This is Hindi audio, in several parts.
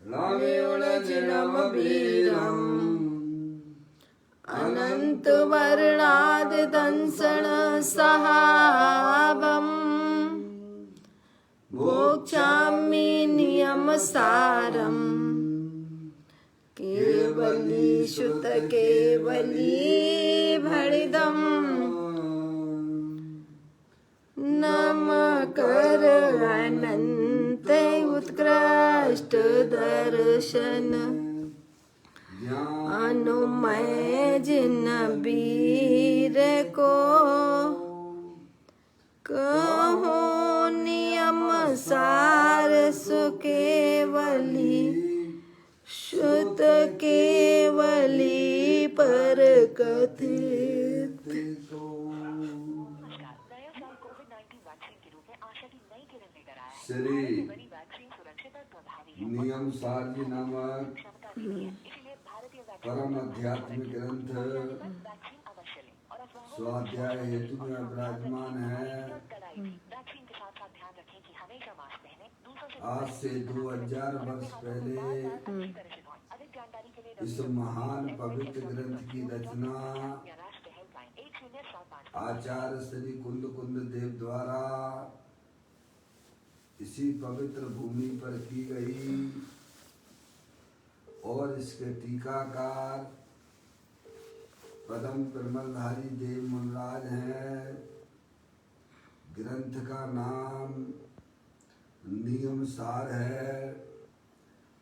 लामेवणजिनमबीरम् अनन्तवर्णादिदंसनसहाबम् भोक्ष्यामि नियमसारम् केवली शुत केवली भणिदम् नमकर अनंत उत्कृष्ट दर्शन अनुमय जिन वीर को कहो नियम सार सुकेवली शुत केवली पर कथित। श्री नियम सार जी नामक परम आध्यात्मिक ग्रंथ स्वाध्याय हेतु में विराजमान है। आज से 2000 वर्ष पहले इस महान पवित्र ग्रंथ की रचना आचार्य श्री कुंद देव द्वारा इसी पवित्र भूमि पर की गई और इसके टीकाकार पदम प्रमलधारी देव मुनराज हैं। ग्रंथ का नाम नियम सार है।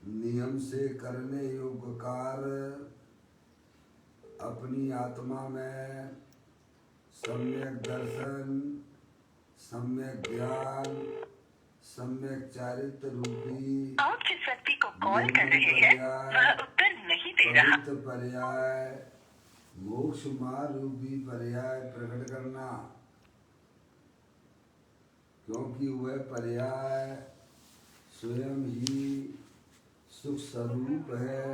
नियम से करने योग्य कार्य अपनी आत्मा में सम्यक दर्शन, सम्यक ज्ञान, सम्यक चारित्र रूपी आप जिस व्यक्ति को कॉल कर रहे हैं वह उत्तर नहीं दे रहा। पवित्र पर्याय मोक्ष मार्ग रूपी पर्याय प्रकट करना, क्योंकि वह पर्याय स्वयं ही सुख स्वरूप है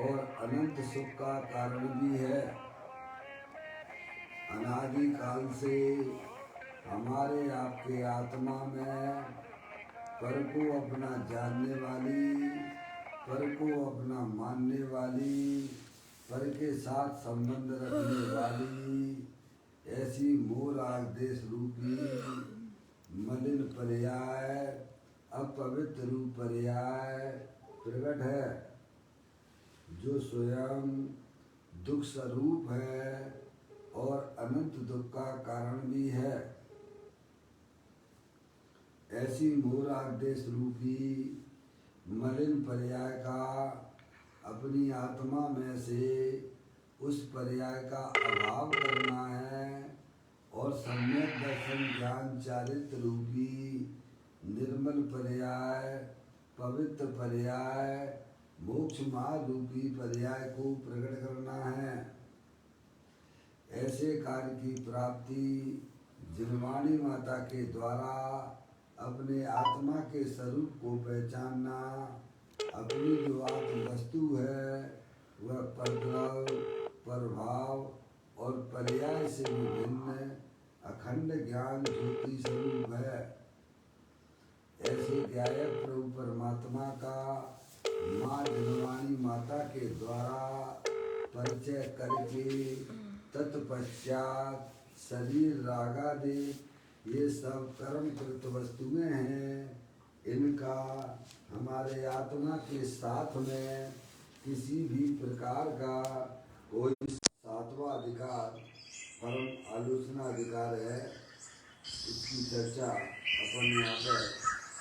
और अनंत सुख का कारण भी है। अनादि काल से हमारे आपके आत्मा में पर को अपना जानने वाली, पर को अपना मानने वाली, पर के साथ संबंध रखने वाली ऐसी मोह राग देश रूपी मलिन पर्याय, अपवित्र रूप पर्याय प्रकट है, जो स्वयं दुख स्वरूप है और अनंत दुख का कारण भी है। ऐसी मोराग देश रूपी मलिन पर्याय का अपनी आत्मा में से उस पर्याय का अभाव करना है और सम्यक दर्शन ज्ञान चारित्र रूपी निर्मल पर्याय, पवित्र पर्याय, मोक्ष मार्ग रूपी पर्याय को प्रकट करना है। ऐसे कार्य की प्राप्ति जिनवाणी माता के द्वारा अपने आत्मा के स्वरूप को पहचानना, अपनी जो आत्म वस्तु है वह परद्रव, प्रभाव और पर्याय से विभिन्न अखंड ज्ञान ज्योति स्वरूप है। ऐसे गायक प्रभु परमात्मा का माँ जिनवाणी माता के द्वारा परिचय करके तत्पश्चात शरीर रागादि ये सब कर्म कृत वस्तुएं हैं। इनका हमारे आत्मा के साथ में किसी भी प्रकार का कोई सातवां अधिकार परम आलोचना अधिकार है। इसकी चर्चा अपन यहाँ पर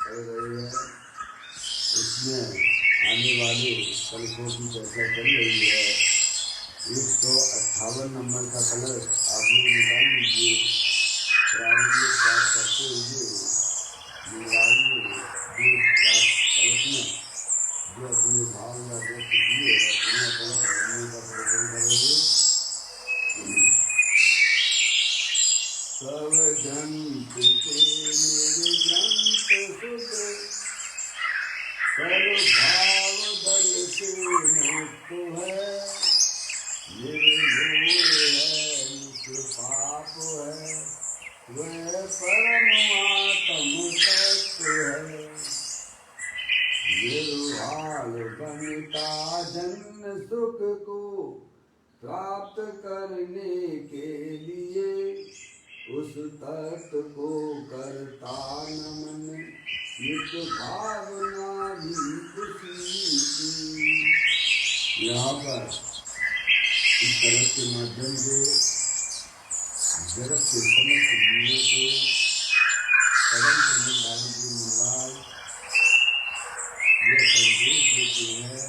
कर रहे हैं। इसमें आने वाले कलशों की चर्चा चल रही है। 158 नंबर का कलश आप लोग निकाल लीजिए। प्रारंभिक पाठ करते हुए निराली देश कलश में जो अपने भाव या व्यक्त किए हैं उन्हें कलश करने का प्रयत्न करेंगे। सब जंत के मेरे जंत सुत सर्व भाव दल से मुक्त है। निर्भूल है नित्य पाप है वह परमात्म तत्व है। निर्भाव काल बनता जन्म सुख को प्राप्त करने के लिए उस तत्व को करता नमन नित भावना भी खुशी की। यहाँ पर इस तरह के माध्यम से जगत के समस्त जीवों को परम ब्रह्मज्ञान की महाराज यह संदेश देते हैं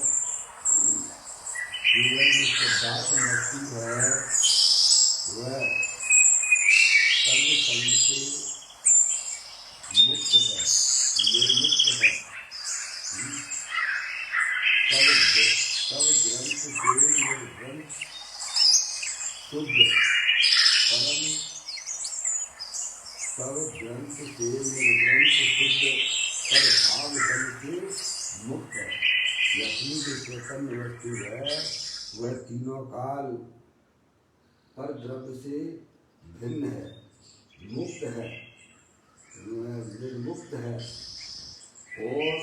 कि वह जो शुद्धात्म वस्तु है वह सर्व संग से मुक्त है, निर्मुक्त है। सब ग्रंथ से निर्ग्रंथ शुद्ध परम, सब ग्रंथ से निर्ग्रंथ शुद्ध पर भाव बल से मुक्त है। यह अपनी जो चैतन्य वस्तु है वह तीनों काल पर द्रव्य से भिन्न है, मुक्त है, निर्मुक्त है और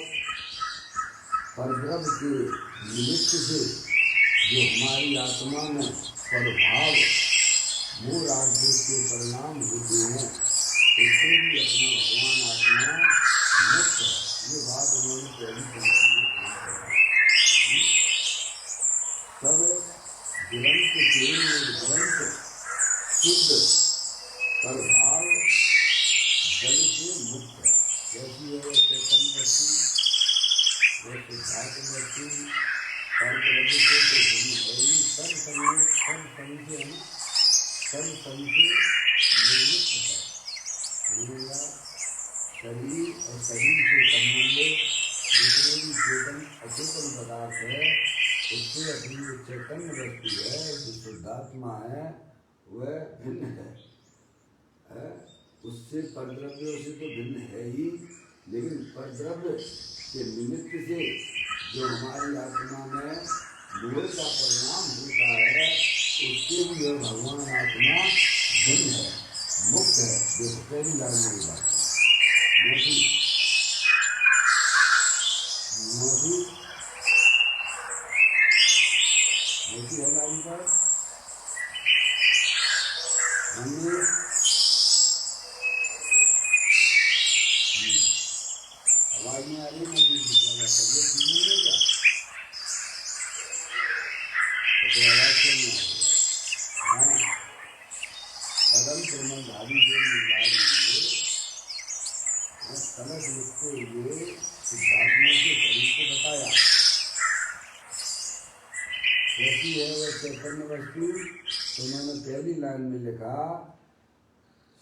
परद्रव्य के निमित्त से जो हमारी आत्मा में प्रभाव मूल राज्य के परिणाम होते हैं उससे भी अपना भगवान आत्मा मुक्त है। ये बात उन्होंने पहली सब ग्रंथ से निर्ग्रंथ शुद्ध प्रभाव जल से मुक्त है। जैसी है चैतन्य वस्तु वह सिद्धार्थ वस्तु परद्रव्य से तो भिन्न है ही, सब संयोग सब संग से है, सब संग से निर्मुक्त है। शरीर और शरीर से संबंधित जितने भी चेतन अचेतन पदार्थ है उससे अपनी जो चैतन्य वस्तु है जो शुद्धात्मा है वह भिन्न है। उससे परद्रव्यों से तो भिन्न है ही, लेकिन परद्रव्य के निमित्त से जो हमारी आत्मा में मूल का परिणाम होता है उससे भी यह भगवान आत्मा भिन्न है, मुक्त है। देखो पहली लाइन मेरी बात मोदी है लाइन पर हमने आवाज में आ रही है तबियत ठीक नहीं है क्या? तो आवाज क्यों नहीं आ रही? हाँ, कदम ब्रह्मधारी जो निर्वाण कलश लिखते हुए सिद्धात्मा के शरीर को बताया कैसी है वह चैतन्य वस्तु। तो उन्होंने पहली लाइन में लिखा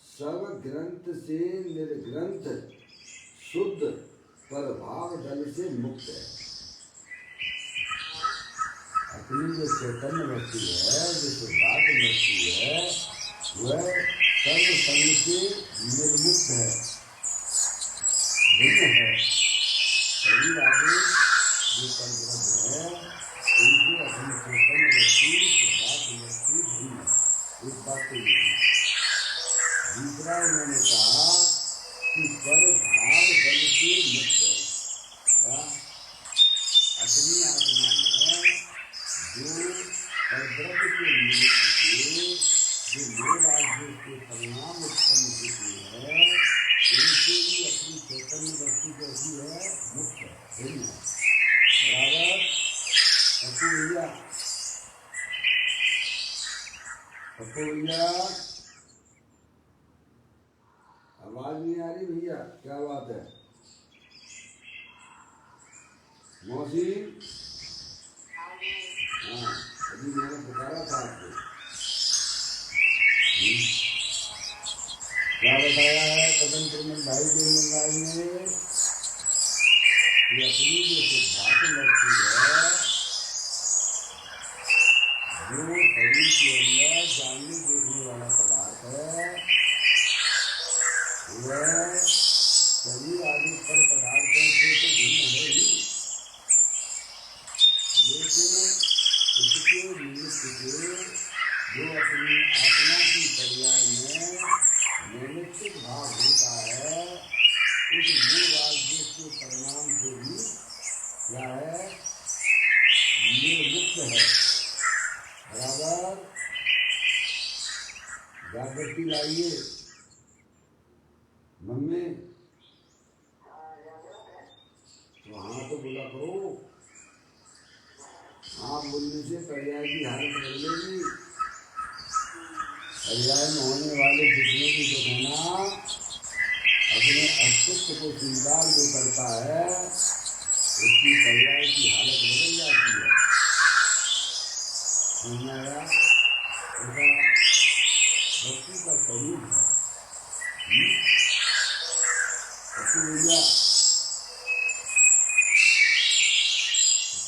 सब ग्रंथ से निर्ग्रंथ शुद्ध प्रभाव दल से मुक्त है। अपनी जो चैतन्य वस्तु है जो शुद्धात्म वस्तु है वह सर्व संग से निर्मुक्त है, भिन्न है। शरीर आदि जो परद्रव्य है उनसे अपनी चैतन्य वस्तु शुद्धात्म वस्तु भिन्न है। इस बात को दूसरा उन्होंने कहा कि पर भाव बल से मुक्त है। अपनी आत्मा में जो परद्रव्य के निमित्त से जो मूल राज्य के परिणाम उत्पन्न होती है उनसे भी अपनी चैतन्य वस्तु कैसी है, मुक्त है, भिन्न है। बराबर भैया आवाज नहीं आ रही भैया, क्या बात है मौसी? हाँ, अभी मैंने पुकारा था आपको। क्या बताया है कदम प्रमन भाई के मंगाई में कि अपनी जो सिद्धात्म वस्तु है जो शरीर के अंदर जानने देखने वाला पदार्थ है वह शरीर आदि पर पदार्थों से तो भिन्न है ही, लेकिन उसके निमित्त से जो अपनी आत्मा की पर्याय में नैमित्तिक भाव होता है उस मूल राज्य के परिणाम से भी क्या है बुलाइए। मम्मी तो हाँ तो बोला करो। हाँ बोलने से पर्याय की हालत बदलेगी। पर्याय में होने वाले जितने भी जो कहना अपने अस्तित्व को स्वीकार जो करता है उसकी पर्याय की हालत बदल जाती है। समझ आया? ऐसा वस्तु का स्वरूप है। भैया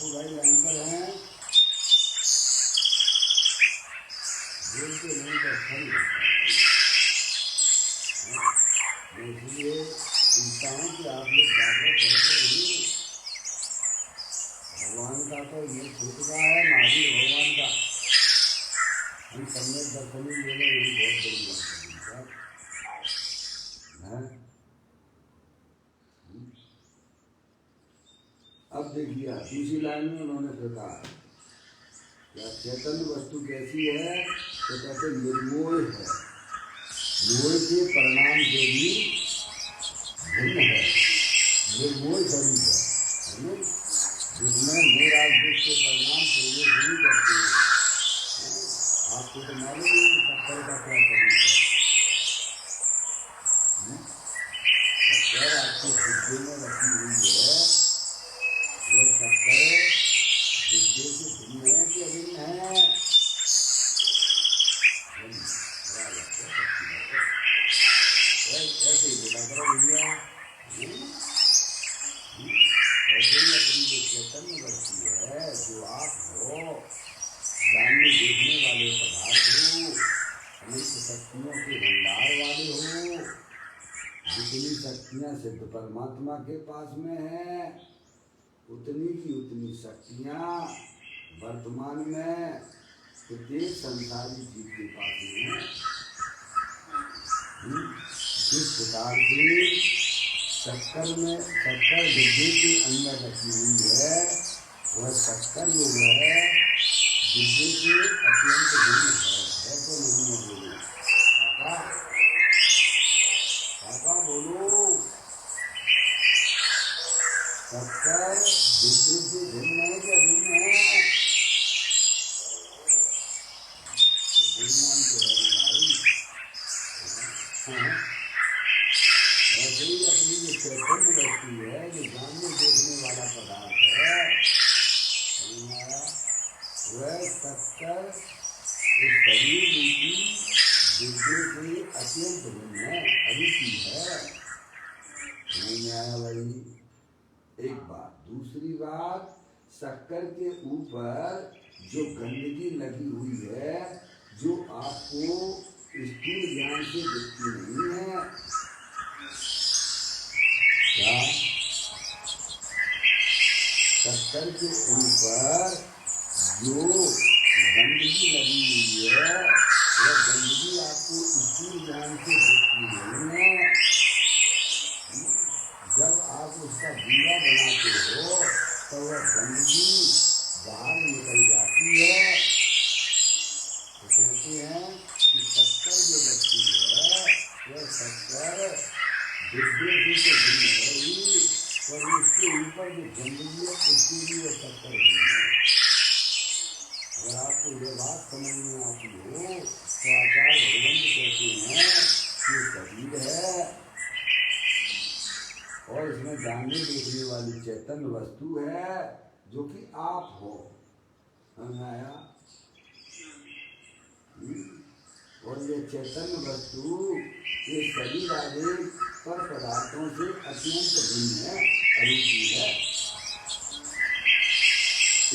भाई लाइन पर हैं, बोलते नहीं तो अच्छा नहीं लगता। मैं इसलिए पूछता हूँ कि आप लोग जागृत है तो नहीं। भगवान का तो ये खुद का है, महावीर भगवान का। हम सम्यक दर्शनी लेने यही बहुत बड़ी बात है। अब देखिए दूसरी लाइन में उन्होंने फिर कहा क्या चैतन्य वस्तु कैसी है तो कहते निर्मोह है, मोह के परिणाम से भी भिन्न है। निर्मोह स्वरूप है जिसमें मोह के परिणाम प्रवेश नहीं करते हैं। आपको तो मालूम है शक्कर का क्या स्वरूप है। शक्कर आपकी बुद्धि में रखी हुई है। वो शक्कर बुद्धि से भिन्न है कि अभिन्न है? ऐसे ही बोला करो भैया। ऐसे ही अपनी जो चैतन्य वस्तु है जो आप हो, जानने देखने वाले पदार्थ हो, अनेक शक्तियों के भंडार वाले हो, जितनी शक्तियाँ सिद्ध परमात्मा के पास में है उतनी की उतनी शक्तियाँ वर्तमान में प्रत्येक संसारी जीव के पास में है। जिस प्रकार से शक्कर डिब्बे के अंदर रखी हुई है वह शक्कर जो है डिब्बे से अत्यंत भिन्न है तो नहीं है? बोलो पापा बोलो। शक्कर डिब्बे से भिन्न है कि अभिन्न है? ऐसे ही अपनी जो चैतन्य वस्तु है जो जानने देखने वाला पदार्थ है वह शक्कर इस शरीर रूपी डिब्बे से अत्यंत भिन्न है, अरुचि है। समझ में आया भाई? एक बात। दूसरी बात, शक्कर के ऊपर जो गंदगी लगी हुई है जो आपको स्थूल ज्ञान से दिखती नहीं है। क्या शक्कर के ऊपर जो गंदगी लगी हुई है वह गंदगी आपको स्थूल ज्ञान से दिखती नहीं है। जब आप उसका दीवा बनाते हो तो वह गंदगी बाहर निकल जाती है। तो कहते हैं कि शक्कर जो वस्तु है वह शक्कर डिब्बे से तो भिन्न है ही, पर उसके ऊपर जो गंदगी है उसके लिए शक्कर भिन्न है। अगर आपको यह बात समझ में आती हो तो आचार्य भगवंत कहते हैं कि शरीर है और इसमें जानने देखने वाली चैतन्य वस्तु है जो कि आप हो। समझ आया? और ये चैतन्य वस्तु ये शरीर आदि पर पदार्थों से अत्यंत भिन्न है, अरूपी है।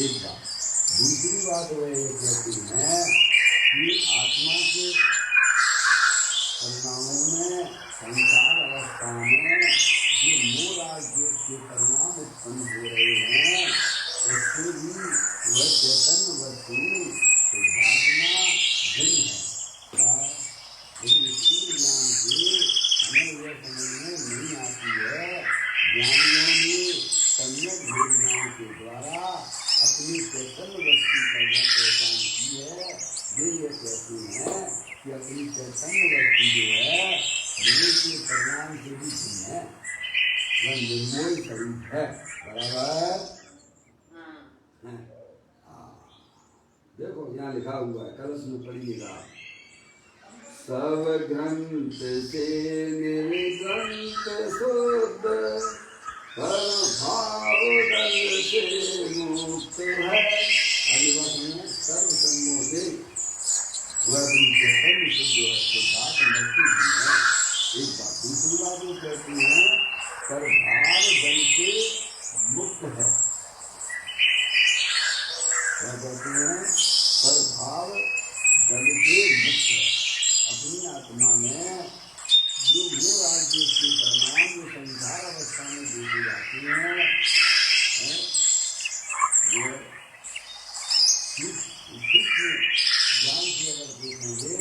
एक बात। दूसरी बात वह ये कहती है कि आत्मा के परिणामों में संसार अवस्था में जो मूल आदेश के परिणाम उत्पन्न हो रहे हैं उससे भी वह चैतन्य वस्तु सिद्धात्मा भिन्न है। लेकिन स्थूल ज्ञान से हमें यह समझ में नहीं आती है। ज्ञानियों ने सम्यक भेद ज्ञान के द्वारा अपनी चैतन्य वस्तु का यह पहचान की है। ये कहते हैं कि अपनी चैतन्य वस्तु जो है मेरे के परिणाम से भी भिन्न है, वह निर्मोही स्वरूप है। बराबर है। देखो यहाँ लिखा हुआ है, कलश में पढ़िएगा, सब ग्रंथ से निर्ग्रंथ शुद्ध पर भाव दल से मुक्त है। सर्व संगों से वह अपनी चैतन्य शुद्ध शुद्धात्म वस्तु है। एक बात, दूसरी बात वो कहती है पर भाव दल से मुक्त है। क्या कहते हैं? पर भाव दल से मुक्त है। अपनी आत्मा में जो मूल राज्य के परिणाम जो संसार अवस्था में देखे जाते हैं, वो ज्ञान से अगर देखेंगे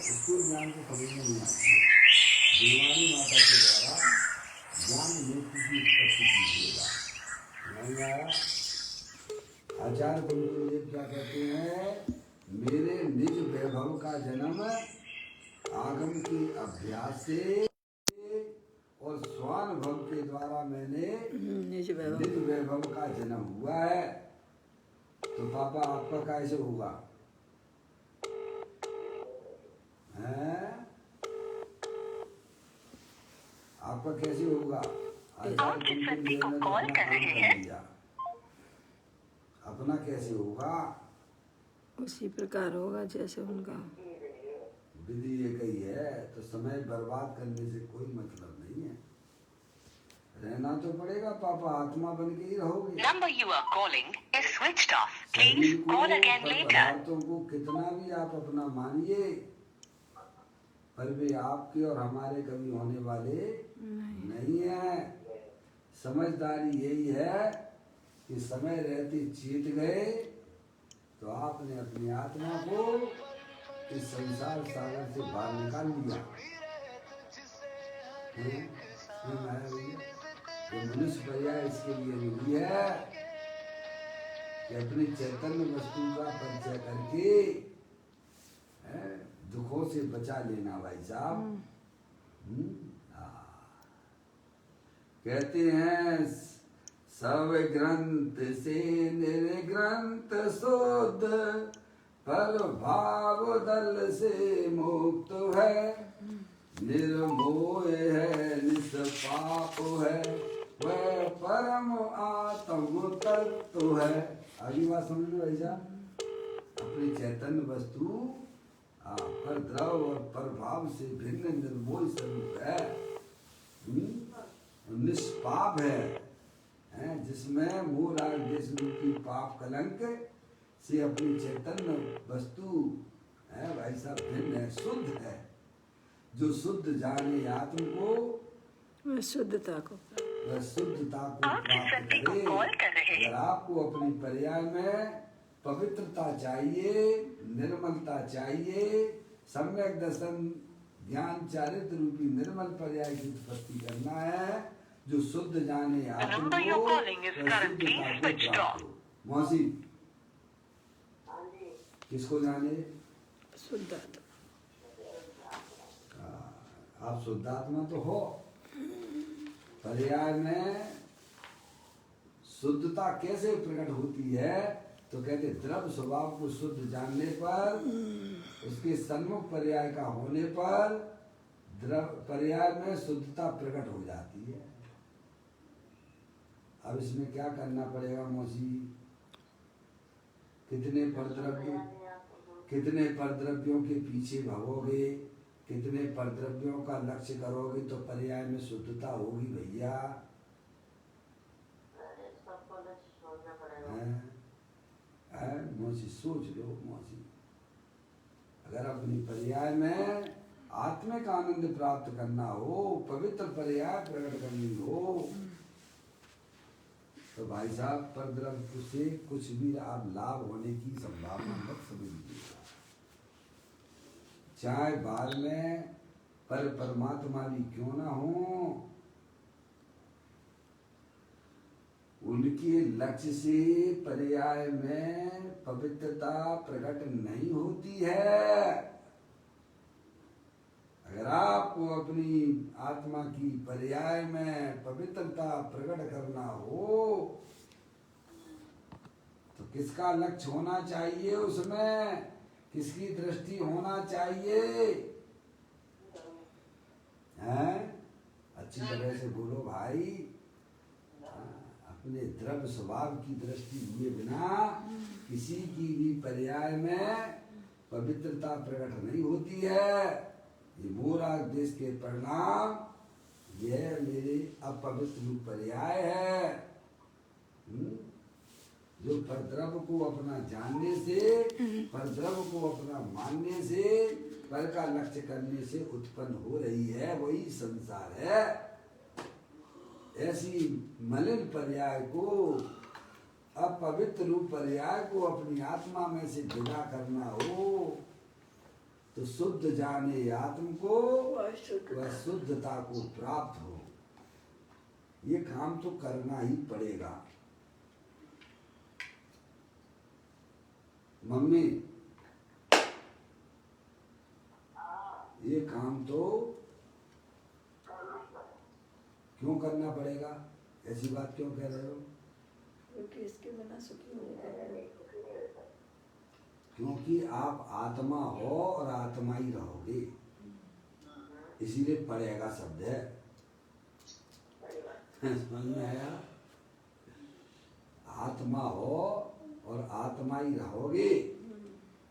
उसको ज्ञान को समझ में नहीं आती है। दिलवानी माता के द्वारा ज्ञान मुक्ति की उत्पत्ति कीजिएगा, नहीं आया? आचार्य गुरुदेव क्या कहते हैं? मेरे निज वैभव का जन्म आगम के अभ्यास से और स्वानुभव के द्वारा मैंने निज वैभव का जन्म हुआ है। तो पापा आपका कैसे होगा? हैं? आपका कैसे होगा? आप जिस व्यक्ति को कॉल कर रहे हैं अपना कैसे होगा? उसी प्रकार होगा जैसे उनका विधि एक ही है। तो समय बर्बाद करने से कोई मतलब नहीं है, रहना तो पड़ेगा पापा, आत्मा बन के ही रहोगे। Number you are calling is switched off, please call again later. पदार्थों को कितना भी आप अपना मानिए, पर वे आपके और हमारे कभी होने वाले नहीं है। समझदारी यही है कि समय रहते चेत गए तो आपने अपनी आत्मा को इस संसार सागर से बाहर निकाल लिया। ये मनुष्य पर्याय इसके लिए मिली है कि अपनी चैतन्य वस्तु का परिचय करके दुखों से बचा लेना भाई साहब। कहते हैं सब ग्रंथ से निर्ग्रंथ शुद्ध पर भाव दल से मुक्त है। निर्मोह है निष्पाप है वह परम आत्म तत्व है। आगे बात समझ लो भाई साहब। अपनी चैतन्य वस्तु पर द्रव और पर भाव से भिन्न निर्मोह स्वरूप है, निष्पाप है, जिसमें मूल देश रूपी पाप कलंक से अपनी चैतन्य वस्तु है भाई साहब भिन्न है, शुद्ध है। जो शुद्ध जाने आत्म को, वह शुद्धता को प्राप्त करे। अगर आपको अपनी पर्याय में पवित्रता चाहिए, निर्मलता चाहिए, सम्यक दर्शन ज्ञान चारित्र रूपी निर्मल पर्याय की उत्पत्ति करना है, जो शुद्ध जाने आत्म को। मौसी किसको जाने? शुद्धात्मा। आप शुद्धात्मा तो हो। पर्याय में शुद्धता कैसे प्रकट होती है? तो कहते द्रव्य स्वभाव को शुद्ध जानने पर, उसके सन्मुख पर्याय का होने पर द्रव्य पर्याय में शुद्धता प्रकट हो जाती है। अब इसमें क्या करना पड़ेगा मौसी? कितने परद्रव्यों के पीछे भगोगे, कितने परद्रव्यों का लक्ष्य करोगे तो पर्याय में शुद्धता होगी भैया। मौसी सोच लो मौसी, अगर अपनी पर्याय में आत्मिक आनंद प्राप्त करना हो, पवित्र पर्याय प्रकट करनी हो, तो भाई साहब परद्रव्य से कुछ भी आप लाभ होने की संभावना मत समझिएगा। चाहे बाहर में पर परमात्मा भी क्यों ना हो, उनके लक्ष्य से पर्याय में पवित्रता प्रकट नहीं होती है। अगर आपको अपनी आत्मा की पर्याय में पवित्रता प्रकट करना हो तो किसका लक्ष्य होना चाहिए, उसमें किसकी दृष्टि होना चाहिए हैं? अच्छी तरह से बोलो भाई। अपने द्रव्य स्वभाव की दृष्टि हुए बिना किसी की भी पर्याय में पवित्रता प्रकट नहीं होती है। ये मोरा देश के परिणाम, यह मेरे अपवित्र पर्याय है। जो परद्रव्य को अपना जानने से, परद्रव्य को अपना मानने से, पर का लक्ष्य करने से उत्पन्न हो रही है, वही संसार है। ऐसी मलिन पर्याय को, अपवित्र रूप पर्याय को अपनी आत्मा में से विदा करना हो तो शुद्ध जाने आत्म को वह शुद्धता को प्राप्त हो। ये काम तो करना ही पड़ेगा। मम्मी, ये काम तो क्यों करना पड़ेगा? ऐसी बात क्यों कह रहे हो? क्योंकि इसके बिना सुखी नहीं रहेंगे। क्योंकि आप आत्मा हो और आत्मा ही रहोगे, इसीलिए पड़ेगा शब्द है। समझ में आया? आत्मा हो और आत्मा ही रहोगे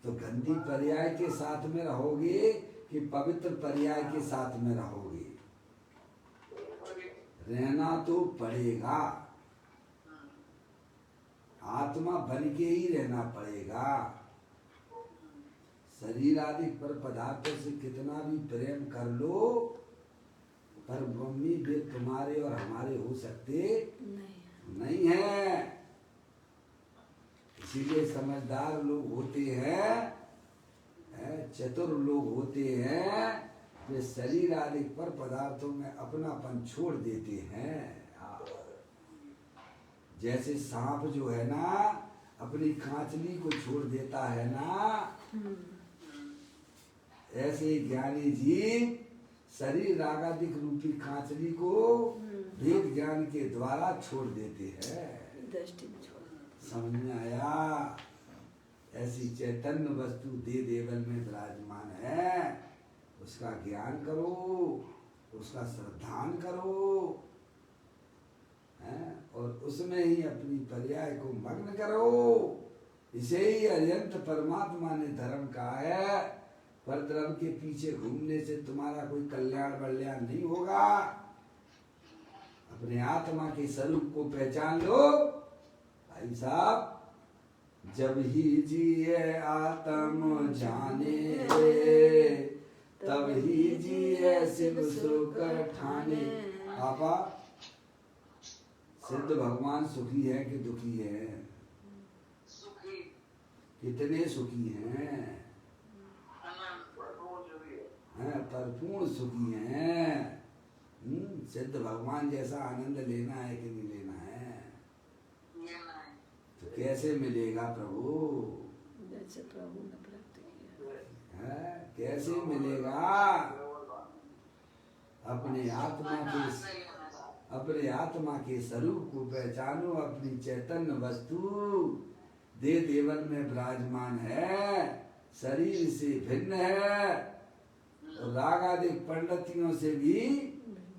तो गंदी पर्याय के साथ में रहोगे कि पवित्र पर्याय के साथ में रहोगे? रहना तो पड़ेगा, आत्मा बन के ही रहना पड़ेगा। शरीर आदि पर पदार्थों से कितना भी प्रेम कर लो, पर मम्मी वे तुम्हारे और हमारे हो सकते नहीं है। इसीलिए समझदार लोग होते हैं, चतुर लोग होते हैं, वे शरीर आदि पर पदार्थों में अपनापन छोड़ देते हैं। जैसे सांप जो है ना अपनी खांचली को छोड़ देता है ना, ऐसे ज्ञानी जीव शरीर रागादिक रूपी खांचली को वेद ज्ञान के द्वारा छोड़ देते हैं। दृष्टि में छोड़। समझ में आया? ऐसी चैतन्य वस्तु दे देवल में विराजमान है, उसका ज्ञान करो, उसका श्रद्धान करो, और उसमें ही अपनी पर्याय को मग्न करो। इसे ही अत्यंत परमात्मा ने धर्म कहा है। पर धर्म के पीछे घूमने से तुम्हारा कोई कल्याण बल्याण नहीं होगा। अपने आत्मा के स्वरूप को पहचान लो भाई साहब। जब ही जिए आत्म जाने, तब ही जिए शिव सुख ठाने। आपा, सिद्ध भगवान सुखी है कि दुखी है? सुखी। कितने सुखी हैं? भरपूर सुखी हैं। सिद्ध भगवान जैसा आनंद लेना है कि नहीं लेना है? तो कैसे मिलेगा प्रभु? जैसे प्रभु ने प्राप्त किया है कैसे मिलेगा? अपने आत्मा के स्वरूप को पहचानो। अपनी चैतन्य वस्तु दे देवन में विराजमान है, शरीर से भिन्न है, राग आदि पंडितियों से भी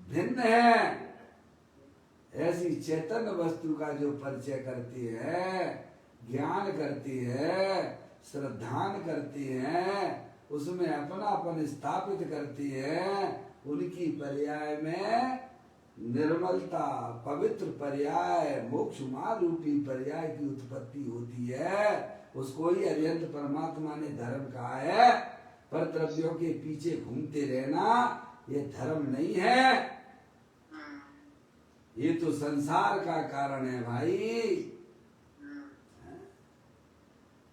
भिन्न है। ऐसी चैतन्य वस्तु का जो परिचय करती है, ज्ञान करती है, श्रद्धान करती है, उसमें अपनापन स्थापित करती है, उनकी पर्याय में निर्मलता, पवित्र पर्याय, मोक्ष मार्ग रूपी पर्याय की उत्पत्ति होती है। उसको ही अत्यंत परमात्मा ने धर्म कहा है। पर द्रव्यों के पीछे घूमते रहना ये धर्म नहीं है, ये तो संसार का कारण है भाई।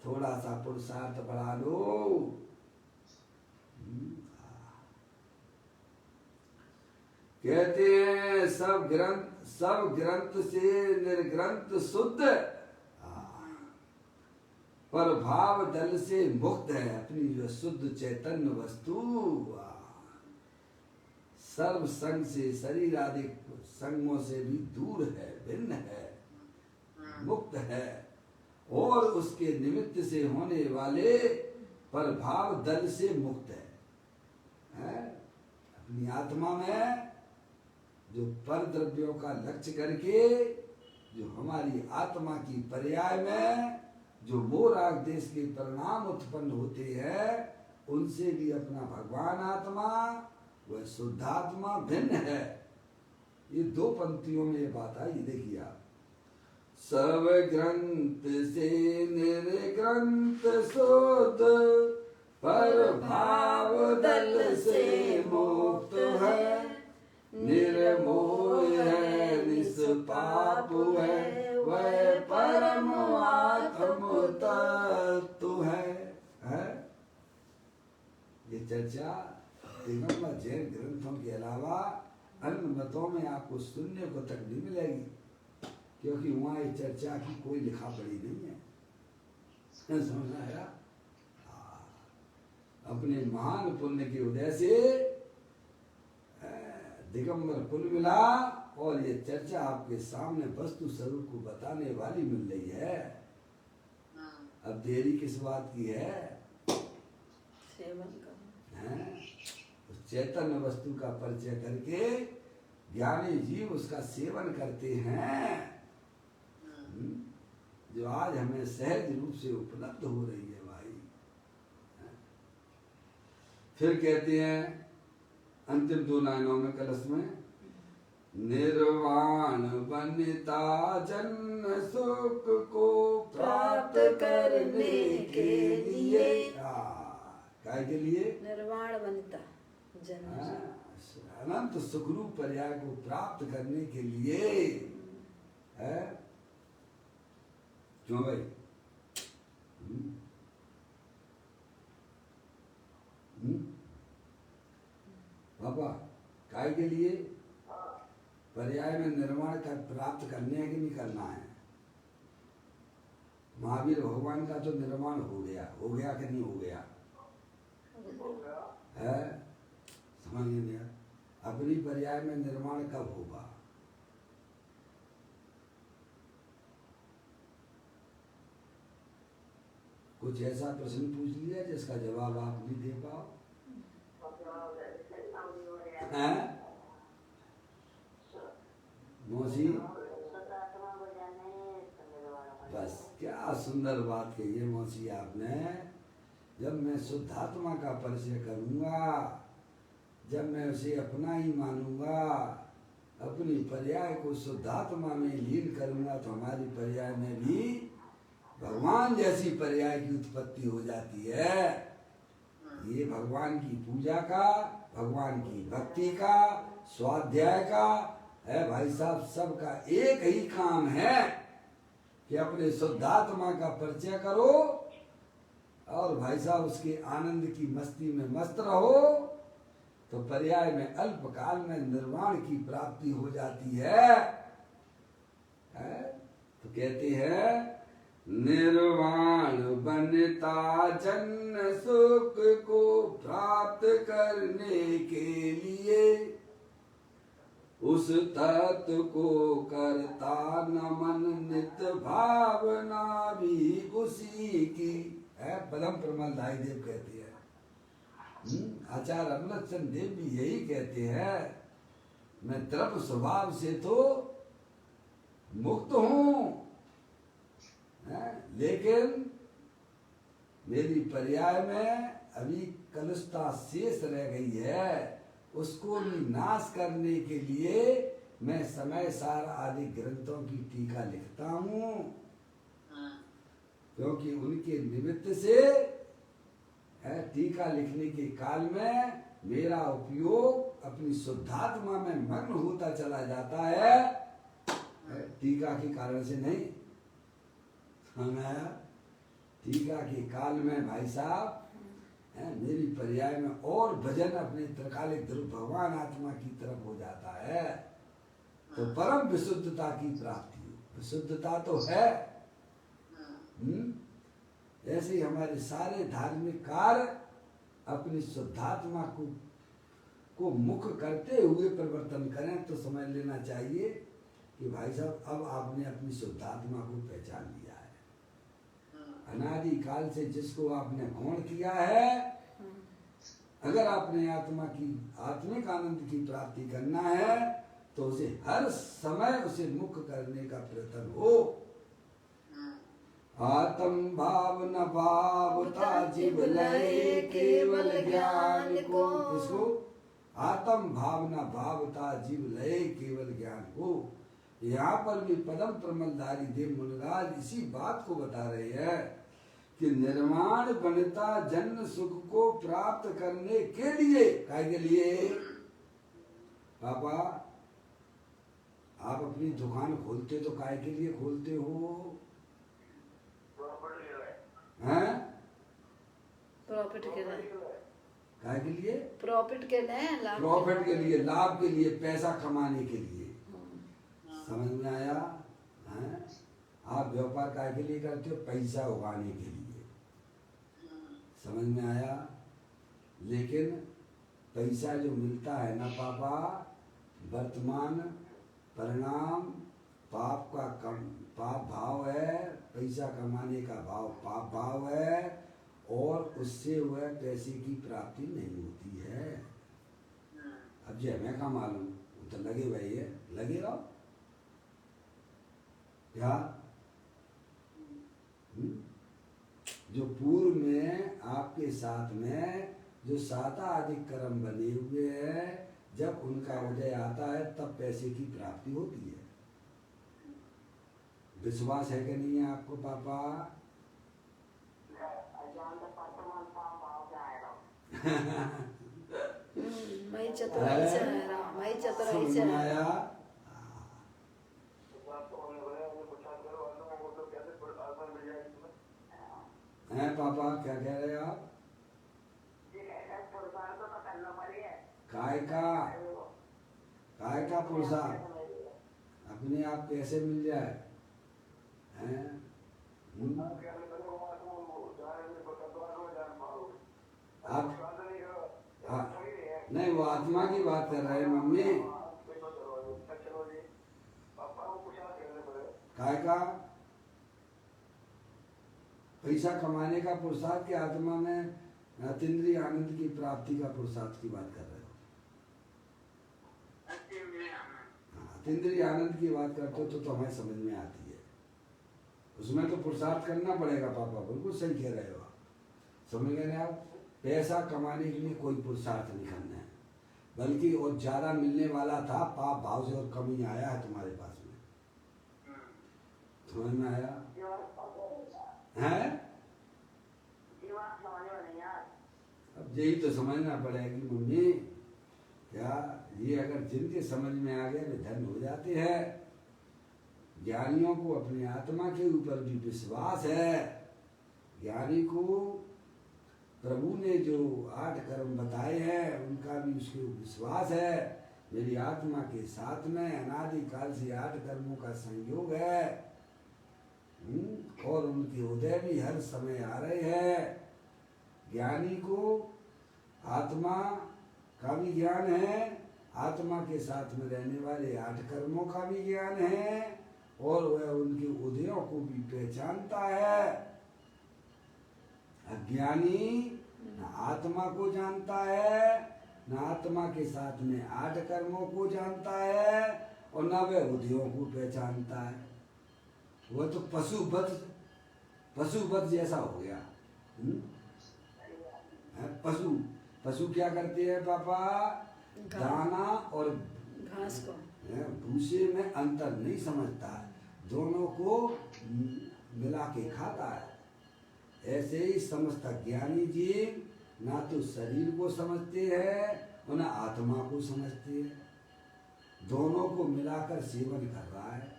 थोड़ा सा पुरुषार्थ बढ़ा लो। कहते हैं सब ग्रंथ से निर्ग्रंथ शुद्ध, पर भाव दल से मुक्त है। अपनी जो शुद्ध चैतन्य वस्तु सर्व संग से, शरीर आदि संगों से भी दूर है, भिन्न है, मुक्त है, और उसके निमित्त से होने वाले प्रभाव दल से मुक्त है? अपनी आत्मा में जो पर द्रव्यों का लक्ष्य करके जो हमारी आत्मा की पर्याय में जो मोह राग देश के परिणाम उत्पन्न होते हैं, उनसे भी अपना भगवान आत्मा वह शुद्धात्मा भिन्न है। ये दो पंक्तियों में ये बात आई, देखिए आप। सब ग्रंथ से निर्ग्रंथ शुद्ध, पर भाव दल से मुक्त है, निर्मोह है, निष्पाप है, वह परम आत्म तत्व है? ये चर्चा दिगंबर जैन ग्रंथों के अलावा अन्य मतों में आपको सुनने को तक नहीं मिलेगी, क्योंकि वहाँ ये चर्चा की कोई लिखा पढ़ी नहीं है। समझ आया? अपने महान पुण्य के उदय से दिगंबर कुल मिला, और ये चर्चा आपके सामने वस्तु स्वरूप को बताने वाली मिल रही है। अब देरी किस बात की है? सेवन का। उस चैतन्य वस्तु का परिचय करके ज्ञानी जीव उसका सेवन करते हैं, जो आज हमें सहज रूप से उपलब्ध हो रही है भाई। फिर कहते हैं अंतिम दो लाइनों में कलश में, निर्वाण बनता जन्म सुख को प्राप्त करने के लिए। काय के लिए? निर्वाण बनता जन्म, अनंत सुखरूप पर्याय को प्राप्त करने के लिए है। क्यों भाई? पापा, काय के लिए? पर्याय में निर्माण का प्राप्त करने है कि नहीं करना है? महावीर भगवान का तो निर्माण हो गया कि नहीं हो गया? है? समझ नहीं आया? अपनी पर्याय में निर्माण कब होगा? कुछ ऐसा प्रश्न पूछ लिया जिसका जवाब आप नहीं दे पाओ? मौसी, बस क्या सुंदर बात कही है मौसी आपने। जब मैं शुद्धात्मा का परिचय करूंगा, जब मैं उसे अपना ही मानूंगा, अपनी पर्याय को शुद्धात्मा में लीन करूंगा, तो हमारी पर्याय में भी भगवान जैसी पर्याय की उत्पत्ति हो जाती है। ये भगवान की पूजा का, भगवान की भक्ति का, स्वाध्याय का है भाई साहब, सबका एक ही काम है कि अपने शुद्धात्मा का परिचय करो और भाई साहब उसके आनंद की मस्ती में मस्त रहो, तो पर्याय में अल्प काल में निर्वाण की प्राप्ति हो जाती है? तो कहते हैं निर्वाण बनता जन्म सुख को प्राप्त करने के लिए, उस तत्व को करता नमन नित भावना भी उसी की है। पदम प्रमल दाई देव कहते हैं, आचार्य अमृतचंद देव भी यही कहते हैं, मैं द्रव्य स्वभाव से तो मुक्त हूं, लेकिन मेरी पर्याय में अभी कलुषता शेष रह गई है। उसको भी नाश करने के लिए मैं समय सार आदि ग्रंथों की टीका लिखता हूँ, क्योंकि उनके निमित्त से टीका लिखने के काल में मेरा उपयोग अपनी शुद्धात्मा में मग्न होता चला जाता है, टीका के कारण से नहीं। टीका के काल में भाई साहब मेरी पर्याय में और भजन अपने त्रिकालिक ध्रुव भगवान आत्मा की तरफ हो जाता है, तो परम विशुद्धता की प्राप्ति हो। विशुद्धता तो है, ऐसे ही हमारे सारे धार्मिक कार्य अपनी शुद्धात्मा को मुख करते हुए परिवर्तन करें तो समझ लेना चाहिए कि भाई साहब अब आपने अपनी शुद्धात्मा को पहचान लिया है। अनादि काल से जिसको आपने गौण किया है, अगर आपने आत्मा की आत्मिक आनंद की प्राप्ति करना है तो उसे हर समय उसे मुक्त करने का प्रयत्न हो। आत्म भाव न भावता जीव लय केवल ज्ञान को, इसको आत्म भाव न भावता जीव लय केवल ज्ञान को। यहाँ पर भी पदम प्रमलधारी देव मुनिराज इसी बात को बता रहे हैं कि निर्माण बनता जन्म सुख को प्राप्त करने के लिए, काय के लिए? पापा आप अपनी दुकान खोलते तो काय के लिए खोलते हो? हैं? प्रॉफिट के लिए। काय के लिए? प्रॉफिट के लिए, लाभ प्रॉफिट के लिए, लाभ के लिए, पैसा कमाने के लिए। समझ में आया? हैं? आप व्यापार काय के लिए करते हो? पैसा उगाने के लिए। समझ में आया? लेकिन पैसा जो मिलता है ना पापा, वर्तमान परिणाम पाप का कम, पाप भाव है। पैसा कमाने का भाव पाप भाव है और उससे वह पैसे की प्राप्ति नहीं होती है। अब जो हमें का मालूम तो लगे वही है, लगे रहो क्या? जो पूर्व में आपके साथ में जो साता अधिक कर्म बने हुए हैं, जब उनका उदय आता है तब पैसे की प्राप्ति होती है। विश्वास है कि नहीं है आपको पापा? मैं चतुराई से आया, मैं चतुराई से आया। हैं पापा, क्या कह रहे हैं आप? काय का पुरुषार्थ अपने आप कैसे मिल जाए? हैं? आप नहीं, वो आत्मा की बात कर रहे हैं मम्मी। काय का? पैसा कमाने का पुरुषार्थ के आत्मा में अतीन्द्रिय आनंद की प्राप्ति का पुरुषार्थ की बात कर रहे हो? अतीन्द्रिय आनंद की बात करते हो तो हमें समझ में आती है। उसमें तो पुरुषार्थ करना पड़ेगा पापा, बिल्कुल सही कह रहे हो आप। समझ गए ना आप? पैसा कमाने के लिए कोई पुरुषार्थ नहीं करना है, बल्कि और ज्यादा मिलने वाला था, पाप भाव से और कमी आया है तुम्हारे पास में। समझ में आया? है? अब यही तो समझना पड़ेगी मम्मी। क्या ये अगर जिनके समझ में आ गया वे धन हो जाते हैं। ज्ञानियों को अपनी आत्मा के ऊपर भी विश्वास है। ज्ञानी को प्रभु ने जो 8 कर्म बताए हैं उनका भी उसके विश्वास है। मेरी आत्मा के साथ में अनादि काल से 8 कर्मों का संयोग है और उनके उदय भी हर समय आ रहे हैं। ज्ञानी को आत्मा का भी ज्ञान है, आत्मा के साथ में रहने वाले 8 कर्मों का भी ज्ञान है और वह उनके उदयों को भी पहचानता है। अज्ञानी न आत्मा को जानता है, न आत्मा के साथ में 8 कर्मों को जानता है और न वह उदयों को पहचानता है। वह तो पशुवत जैसा हो गया। पशु क्या करते हैं पापा? दाना और घास को, भूसे में अंतर नहीं समझता, दोनों को मिला के खाता है। ऐसे ही समस्त ज्ञानी जीव ना तो शरीर को समझते हैं और ना आत्मा को समझते हैं, दोनों को मिलाकर सेवन कर रहा है।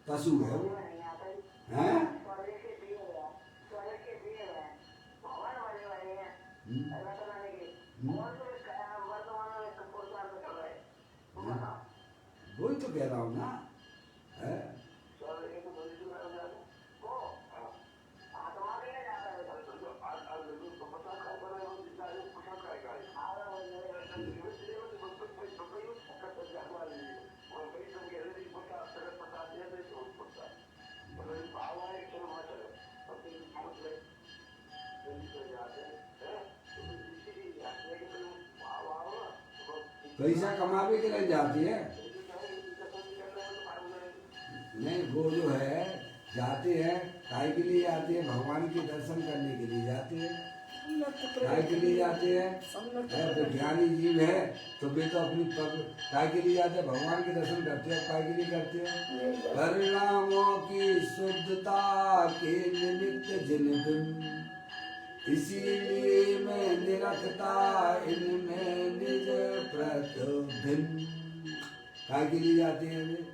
पशु है वो, हैं? वही तो कह रहा हूँ ना, है? पैसा कमाने के लिए जाती है। नहीं, वो जो है जाते हैं काय के लिए जाते हैं, भगवान के दर्शन करने के लिए जाते हैं, काय के लिए जाते हैं। तो ज्ञानी जीव है तो वे तो अपनी काय के लिए जाते हैं, भगवान के दर्शन करते हैं। काय के लिए करते हैं? परिणामों की शुद्धता के निमित्त जिन इसीलिए मैं निरखता इनमें निज प्रतिभिन्न। काय के लिए जाते हैं वे?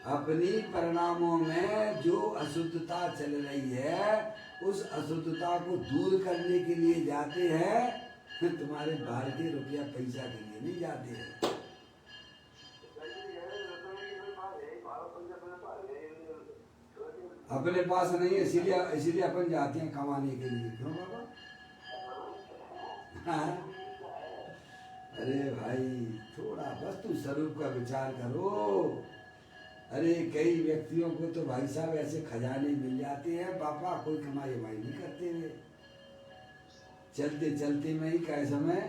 अपनी परिणामों में जो अशुद्धता चल रही है उस अशुद्धता को दूर करने के लिए जाते हैं। तुम्हारे बाहर के रुपया पैसा के लिए नहीं जाते हैं। अपने पास नहीं है इसीलिए अपन जाते हैं कमाने के लिए। क्यों बाबा? हाँ? अरे भाई थोड़ा वस्तु स्वरूप का विचार करो। अरे कई व्यक्तियों को तो भाई साहब ऐसे खजाने मिल जाते हैं, पापा कोई कमाई वमाई नहीं करते हुए, चलते चलते में ही क्या समय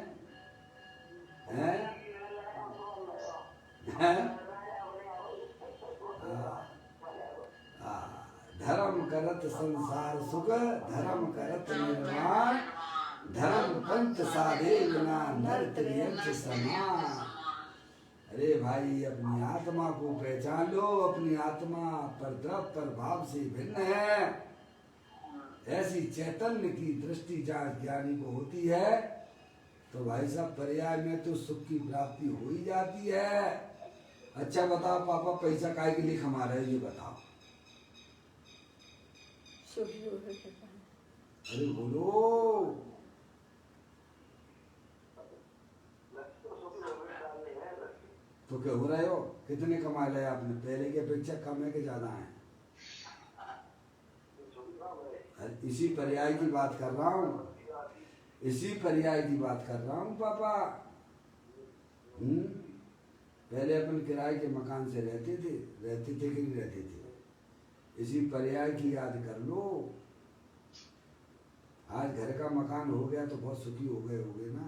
है? धर्म करत संसार सुख, धर्म करत निर्माण, धर्म पंथ साधे बिना नरत समान। अरे भाई अपनी आत्मा को पहचान लो। अपनी आत्मा पर द्रव प्रभाव से भिन्न है, ऐसी चैतन्य की दृष्टि जहाँ ज्ञानी को होती है तो भाई साहब पर्याय में तो सुख की प्राप्ति हो ही जाती है। अच्छा बताओ पापा, पैसा काय के लिए कमा रहे हो ये बताओ? अरे बोलो। तो क्या हो रहे हो? कितने कमा लिया आपने? पहले की अपेक्षा कम है कि ज्यादा है? इसी पर्याय की बात कर रहा हूँ, इसी पर्याय की बात कर रहा हूँ पापा। पहले अपन किराए के मकान से रहते थे कि नहीं रहते थे? इसी पर्याय की याद कर लो। आज घर का मकान हो गया तो बहुत सुखी हो गए होगे ना।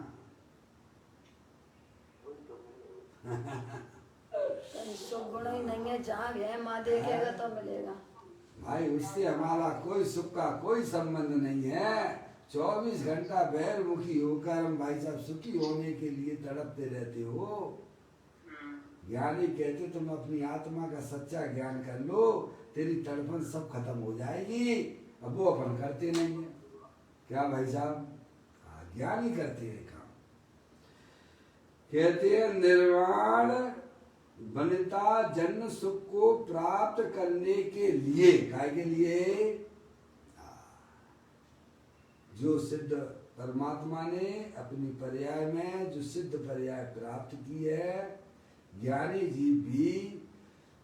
गुण ही नहीं है, जहाँ गए माँ देखेगा तो मिलेगा। भाई उससे हमारा कोई सुख का कोई संबंध नहीं है। 24 घंटा बहिर्मुखी होकर हम भाई साहब सुखी होने के लिए तड़पते रहते हो। ज्ञानी कहते तुम अपनी आत्मा का सच्चा ज्ञान कर लो, तेरी तड़पन सब खत्म हो जाएगी। अब वो अपन करते नहीं है क्या भाई साहब? ज्ञानी करते हैं काम। कहते हैं निर्वाण बनता जन्म सुख को प्राप्त करने के लिए। काय के लिए? जो सिद्ध परमात्मा ने अपनी पर्याय में जो सिद्ध पर्याय प्राप्त की है, ज्ञानी जीव भी,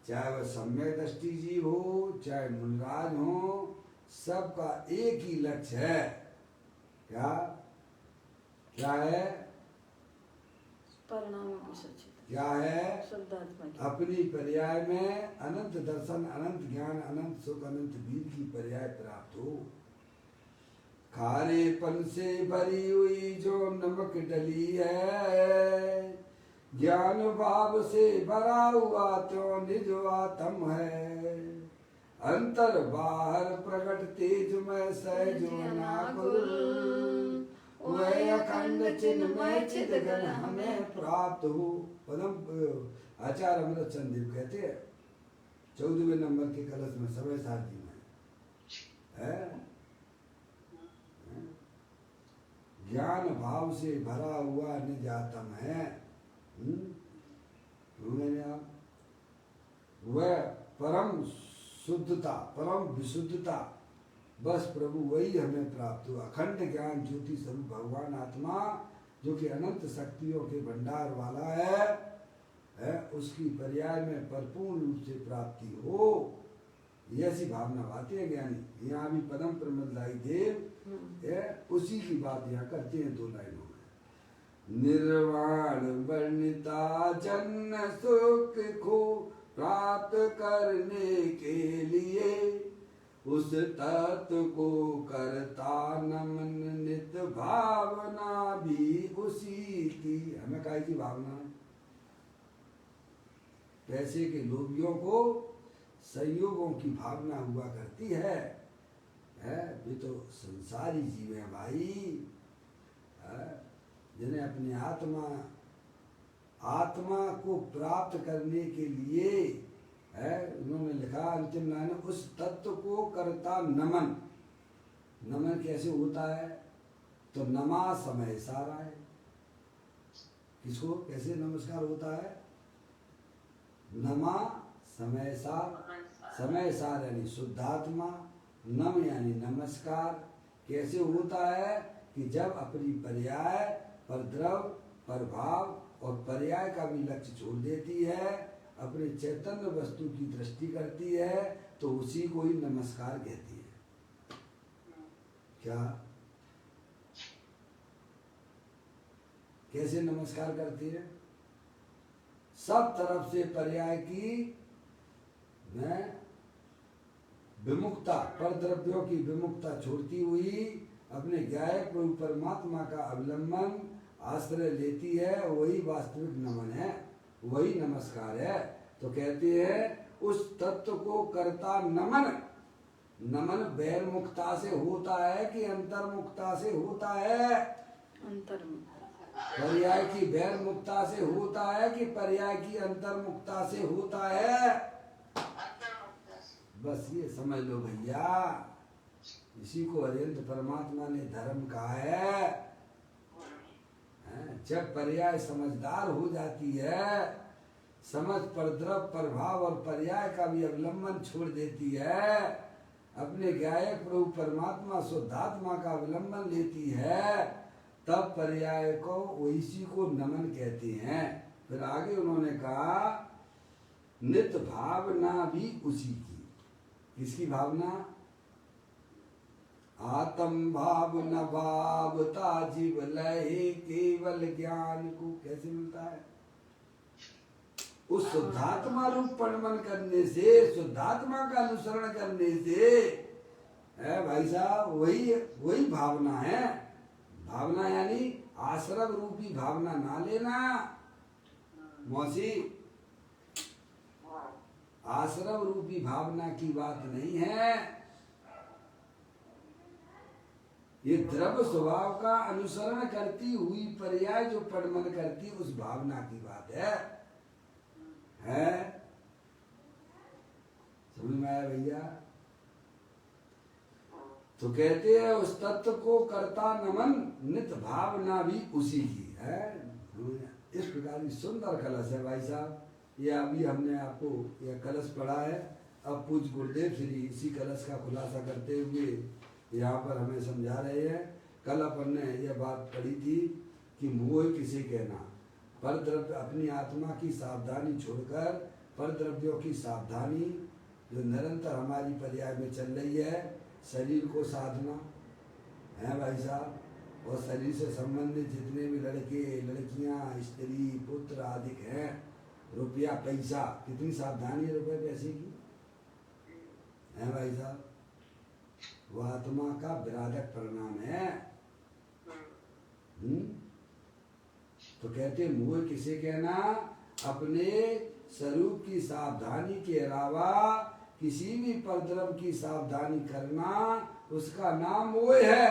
चाहे वह सम्यक दृष्टि जीव हो चाहे मुनराज हो, सबका एक ही लक्ष्य है। क्या क्या है? परिणामों की सच्ची क्या है? अपनी पर्याय में अनंत दर्शन, अनंत ज्ञान, अनंत सुख, अनंत वीर की पर्याय प्राप्त हो। खारेपन से भरी हुई जो नमक डली है, ज्ञान भाव से भरा हुआ तो निज आत्म है। अंतर बाहर प्रकट तेज में सहजो नाकुल, वह अखंड चिन्मय चिदघन हमें प्राप्त हो। पदम आचार्य अमृत चंद्र कहते हैं 14वें नंबर के कलश में समय सारथी में है, ज्ञान भाव से भरा हुआ निज आत्म है। वह परम शुद्धता, परम विशुद्धता, बस प्रभु वही हमें प्राप्त हुआ। अखंड ज्ञान ज्योति स्वरूप भगवान आत्मा जो कि अनंत शक्तियों के भंडार वाला है, उसकी पर्याय में भरपूर्ण रूप से प्राप्ति हो, ऐसी भावना बातें हैं ज्ञानी। यहाँ भी पदम प्रमदाई देव उसी की बात यहाँ करते हैं 2 लाइनों में। निर्वाण वर्णिता जन्म सुख को प्राप्त करने के लिए उस तत्व को करता नमन नित भावना भी उसी की। हमें काय की भावना है? पैसे के लोभियों को संयोगों की भावना हुआ करती है। वे तो संसारी जीव हैं भाई, जिन्हें अपनी आत्मा को प्राप्त करने के लिए उन्होंने लिखा अंतिम लाइन, उस तत्व को करता नमन। नमन कैसे होता है? तो नमा समय सारा है। किसको कैसे नमस्कार होता है? नमा समय सार यानी शुद्धात्मा, नम यानी नमस्कार। कैसे होता है? कि जब अपनी पर्याय, परद्रव, प्रभाव और पर्याय का भी लक्ष्य छोड़ देती है, अपने चैतन्य वस्तु की दृष्टि करती है, तो उसी को ही नमस्कार कहती है। क्या कैसे नमस्कार करती है? सब तरफ से पर्याय की विमुक्ता, परद्रव्यों की विमुक्ता छोड़ती हुई अपने गायक प्रभु परमात्मा का अवलंबन आश्रय लेती है। वही वास्तविक नमन है, वही नमस्कार है। तो कहते हैं उस तत्व को करता नमन। नमन बहिर्मुखता से होता है कि अंतर्मुखता से होता है? पर्याय की बहिर्मुखता से होता है कि पर्याय की अंतर्मुखता से होता है? बस ये समझ लो भैया, इसी को अरिहंत परमात्मा ने धर्म कहा है। जब पर्याय समझदार हो जाती है, समझ परद्रव, प्रभाव और पर्याय का भी अवलंबन छोड़ देती है, अपने गायक प्रभु परमात्मा शुद्धात्मा का अवलंबन लेती है, तब पर्याय को इसी को नमन कहते हैं। फिर आगे उन्होंने कहा नित भावना भी उसी की। किसकी भावना? आत्म भाव न भावता जीव लहे केवल ज्ञान को। कैसे मिलता है? उस शुद्धात्मा रूप परिमन करने से, शुद्धात्मा का अनुसरण करने से है भाई साहब, वही भावना है। भावना यानी आश्रव रूपी भावना ना लेना मौसी, आश्रव रूपी भावना की बात नहीं है। ये द्रव्य स्वभाव का अनुसरण करती हुई पर्याय जो परिमन करती, उस भावना की बात है। समझ में आया भैया? तो कहते हैं उस तत्व को करता नमन नित भावना भी उसी की है। इस प्रकार की सुंदर कलश है भाई साहब। ये अभी हमने आपको यह कलश पढ़ा है। अब पूज्य गुरुदेव श्री इसी कलश का खुलासा करते हुए यहाँ पर हमें समझा रहे हैं। कल अपन ने यह बात पढ़ी थी कि मोह किसे कहना, परद्रव्य, अपनी आत्मा की सावधानी छोड़कर परद्रव्यों की सावधानी जो निरंतर हमारी पर्याय में चल रही है, शरीर को साधना है भाई साहब। और शरीर से संबंधित जितने भी लड़के, लड़कियां, स्त्री, पुत्र आदि हैं, रुपया, पैसा, कितनी सावधानी है रुपये पैसे की है भाई साहब। वो आत्मा का विराधक परिणाम है। तो कहते मोह किसे कहना? अपने स्वरूप की सावधानी के अलावा किसी भी परद्रव्य की सावधानी करना, उसका नाम मोह है।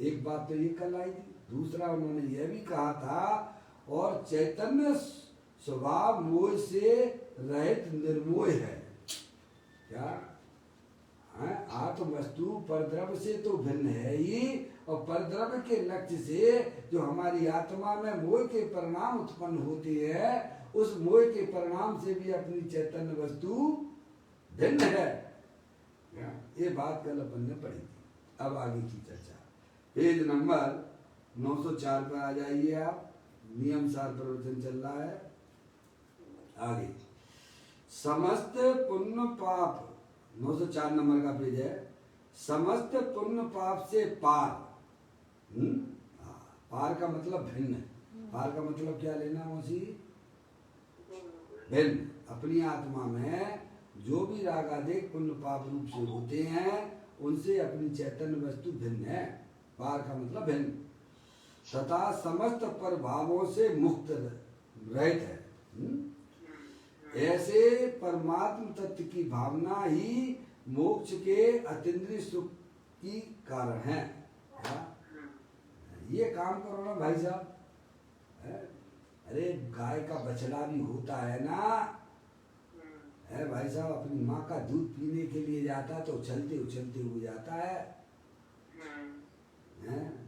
एक बात तो ये कल आई थी। दूसरा उन्होंने यह भी कहा था और चैतन्य स्वभाव मोह से रहित निर्मोह है। क्या आत्म वस्तु परद्रव्य से तो भिन्न है ही, और परद्रव्य के लक्ष्य से जो हमारी आत्मा में मोह के परिणाम उत्पन्न होते हैं, उस मोह के परिणाम से भी अपनी चैतन्य वस्तु भिन्न है। ये बात कल अपन ने पढ़ी थी। अब आगे की चर्चा पेज नंबर 904 पर आ जाइए आप। नियम सार प्रवचन चल रहा है आगे। समस्त पुण्य पाप, 904 नंबर का पेज है। समस्त पुण्य पाप से पार, पार का मतलब भिन्न। पार का मतलब क्या लेना मौसी? भिन्न। अपनी आत्मा में जो भी राग आदि पुण्य पाप रूप से होते हैं उनसे अपनी चैतन्य वस्तु भिन्न है। पार का मतलब भिन्न, तथा समस्त प्रभावों से मुक्त रहित है। ऐसे परमात्म तत्व की भावना ही मोक्ष के अतीन्द्रिय सुख की कारण है। ये काम करो ना भाई साहब। अरे गाय का बछड़ा भी होता है ना, है भाई साहब, अपनी माँ का दूध पीने के लिए जाता है तो उछलते उछलते हुए जाता है।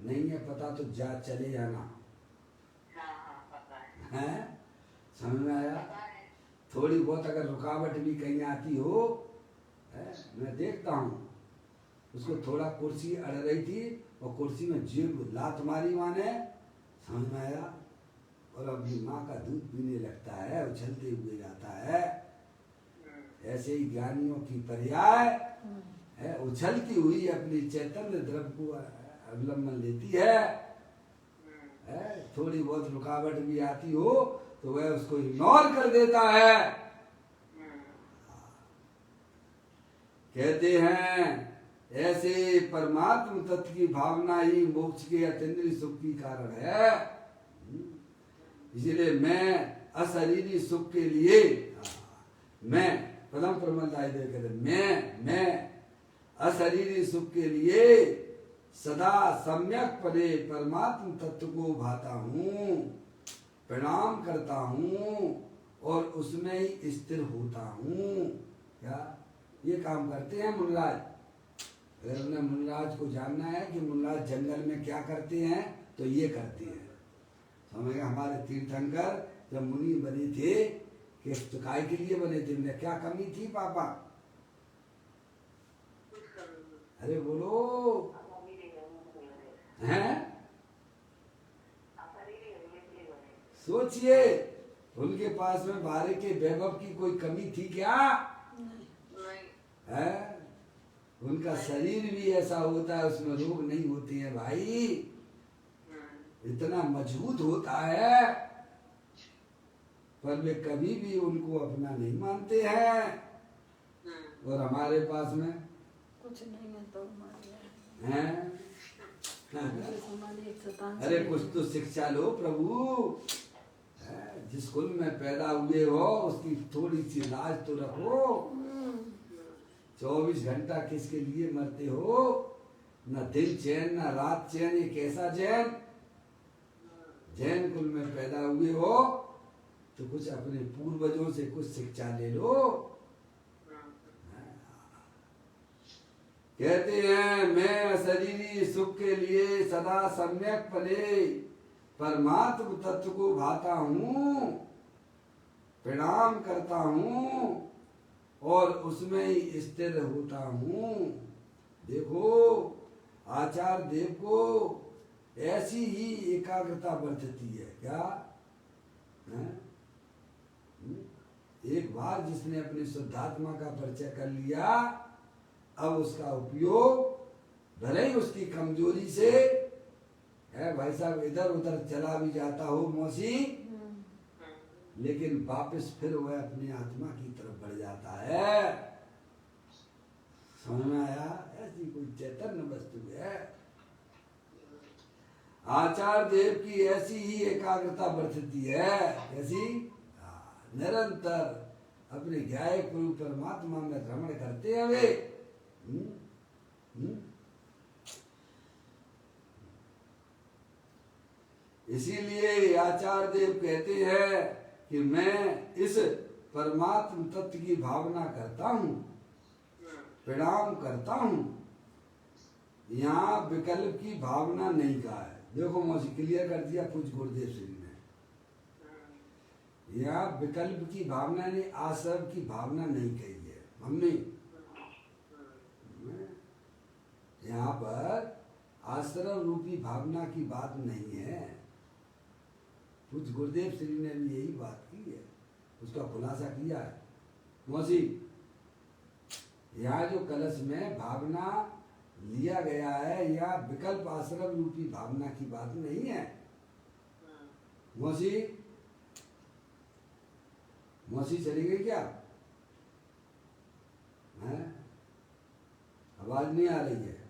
नहीं है पता तो जा चले जाना। है समझ में आया? थोड़ी बहुत अगर रुकावट भी कहीं आती हो, मैं देखता हूँ उसको, थोड़ा कुर्सी अड़ रही थी और कुर्सी में जीभ लात मारी माने, समझ में आया, और अपनी माँ का दूध पीने लगता है, उछलते हुए जाता है। ऐसे ही ज्ञानियों की पर्याय है, उछलती हुई अपनी चैतन्य द्रव्य को अवलंबन लेती है। थोड़ी बहुत रुकावट भी आती हो तो वह उसको इग्नोर कर देता है। कहते हैं ऐसे परमात्म तत्व की भावना ही मोक्ष के अतीन्द्रिय सुख की कारण है। इसलिए मैं अशरीरी सुख के लिए, मैं पदम प्रबंध मैं अशरीरी सुख के लिए सदा सम्यक पदे परमात्म तत्व को भाता हूँ, प्रणाम करता हूँ और उसमें ही स्थिर होता हूँ। क्या ये काम करते हैं मुनिराज? अगर उन्हें मुनिराज को जानना है कि मुनिराज जंगल में क्या करते हैं तो ये करते हैं। समझ गए? हमारे तीर्थंकर जब मुनि बने थे कि चुकाई के लिए बने थे, उन्हें क्या कमी थी पापा? अरे बोलो हैं? सोचिए, उनके पास में बारे के वैभव की कोई कमी थी क्या? है? उनका शरीर भी ऐसा होता है, उसमें रोग नहीं होते हैं भाई, इतना मजबूत होता है, पर वे कभी भी उनको अपना नहीं मानते हैं। और हमारे पास में कुछ नहीं है तो हैं? अरे कुछ तो शिक्षा लो प्रभु। जिस कुल में पैदा हुए हो उसकी थोड़ी सी लाज तो रखो। 24 घंटा किसके लिए मरते हो? न दिन चैन न रात चैन, ये कैसा चैन? जैन कुल में पैदा हुए हो तो कुछ अपने पूर्वजों से कुछ शिक्षा ले लो। कहते हैं मैं शरीरी सुख के लिए सदा सम्यक पले परमात्म तत्व को भाता हूँ, प्रणाम करता हूँ और उसमें ही स्थिर होता हूँ। देखो आचार्य देव को ऐसी ही एकाग्रता बरतती है क्या? एक बार जिसने अपनी शुद्धात्मा का परिचय कर लिया, अब उसका उपयोग भले ही उसकी कमजोरी से है भाई साहब, इधर उधर चला भी जाता हो मौसी, लेकिन वापस फिर वह अपनी आत्मा की तरफ बढ़ जाता है। समझ में आया? ऐसी कोई चैतन्य वस्तु है। आचार्य देव की ऐसी ही एकाग्रता बरतती है। कैसी? निरंतर अपने ज्ञायक प्रभु परमात्मा में भ्रमण करते हैं वे। इसीलिए आचार्य देव कहते हैं कि मैं इस परमात्म तत्व की भावना करता हूँ, प्रणाम करता हूँ। यहाँ विकल्प की भावना नहीं कहा है। देखो मौसी क्लियर कर दिया कुछ गुरुदेव श्री ने। यहाँ विकल्प की भावना ने आश्रम की भावना नहीं कही है हमने। यहाँ पर आश्रम रूपी भावना की बात नहीं है। कुछ गुरुदेव श्री ने भी यही बात की है, उसका खुलासा किया है। मौसी यहाँ जो कलश में भावना लिया गया है, या विकल्प आश्रम रूपी भावना की बात नहीं है। मौसी मौसी चली गई क्या? आवाज नहीं आ रही है।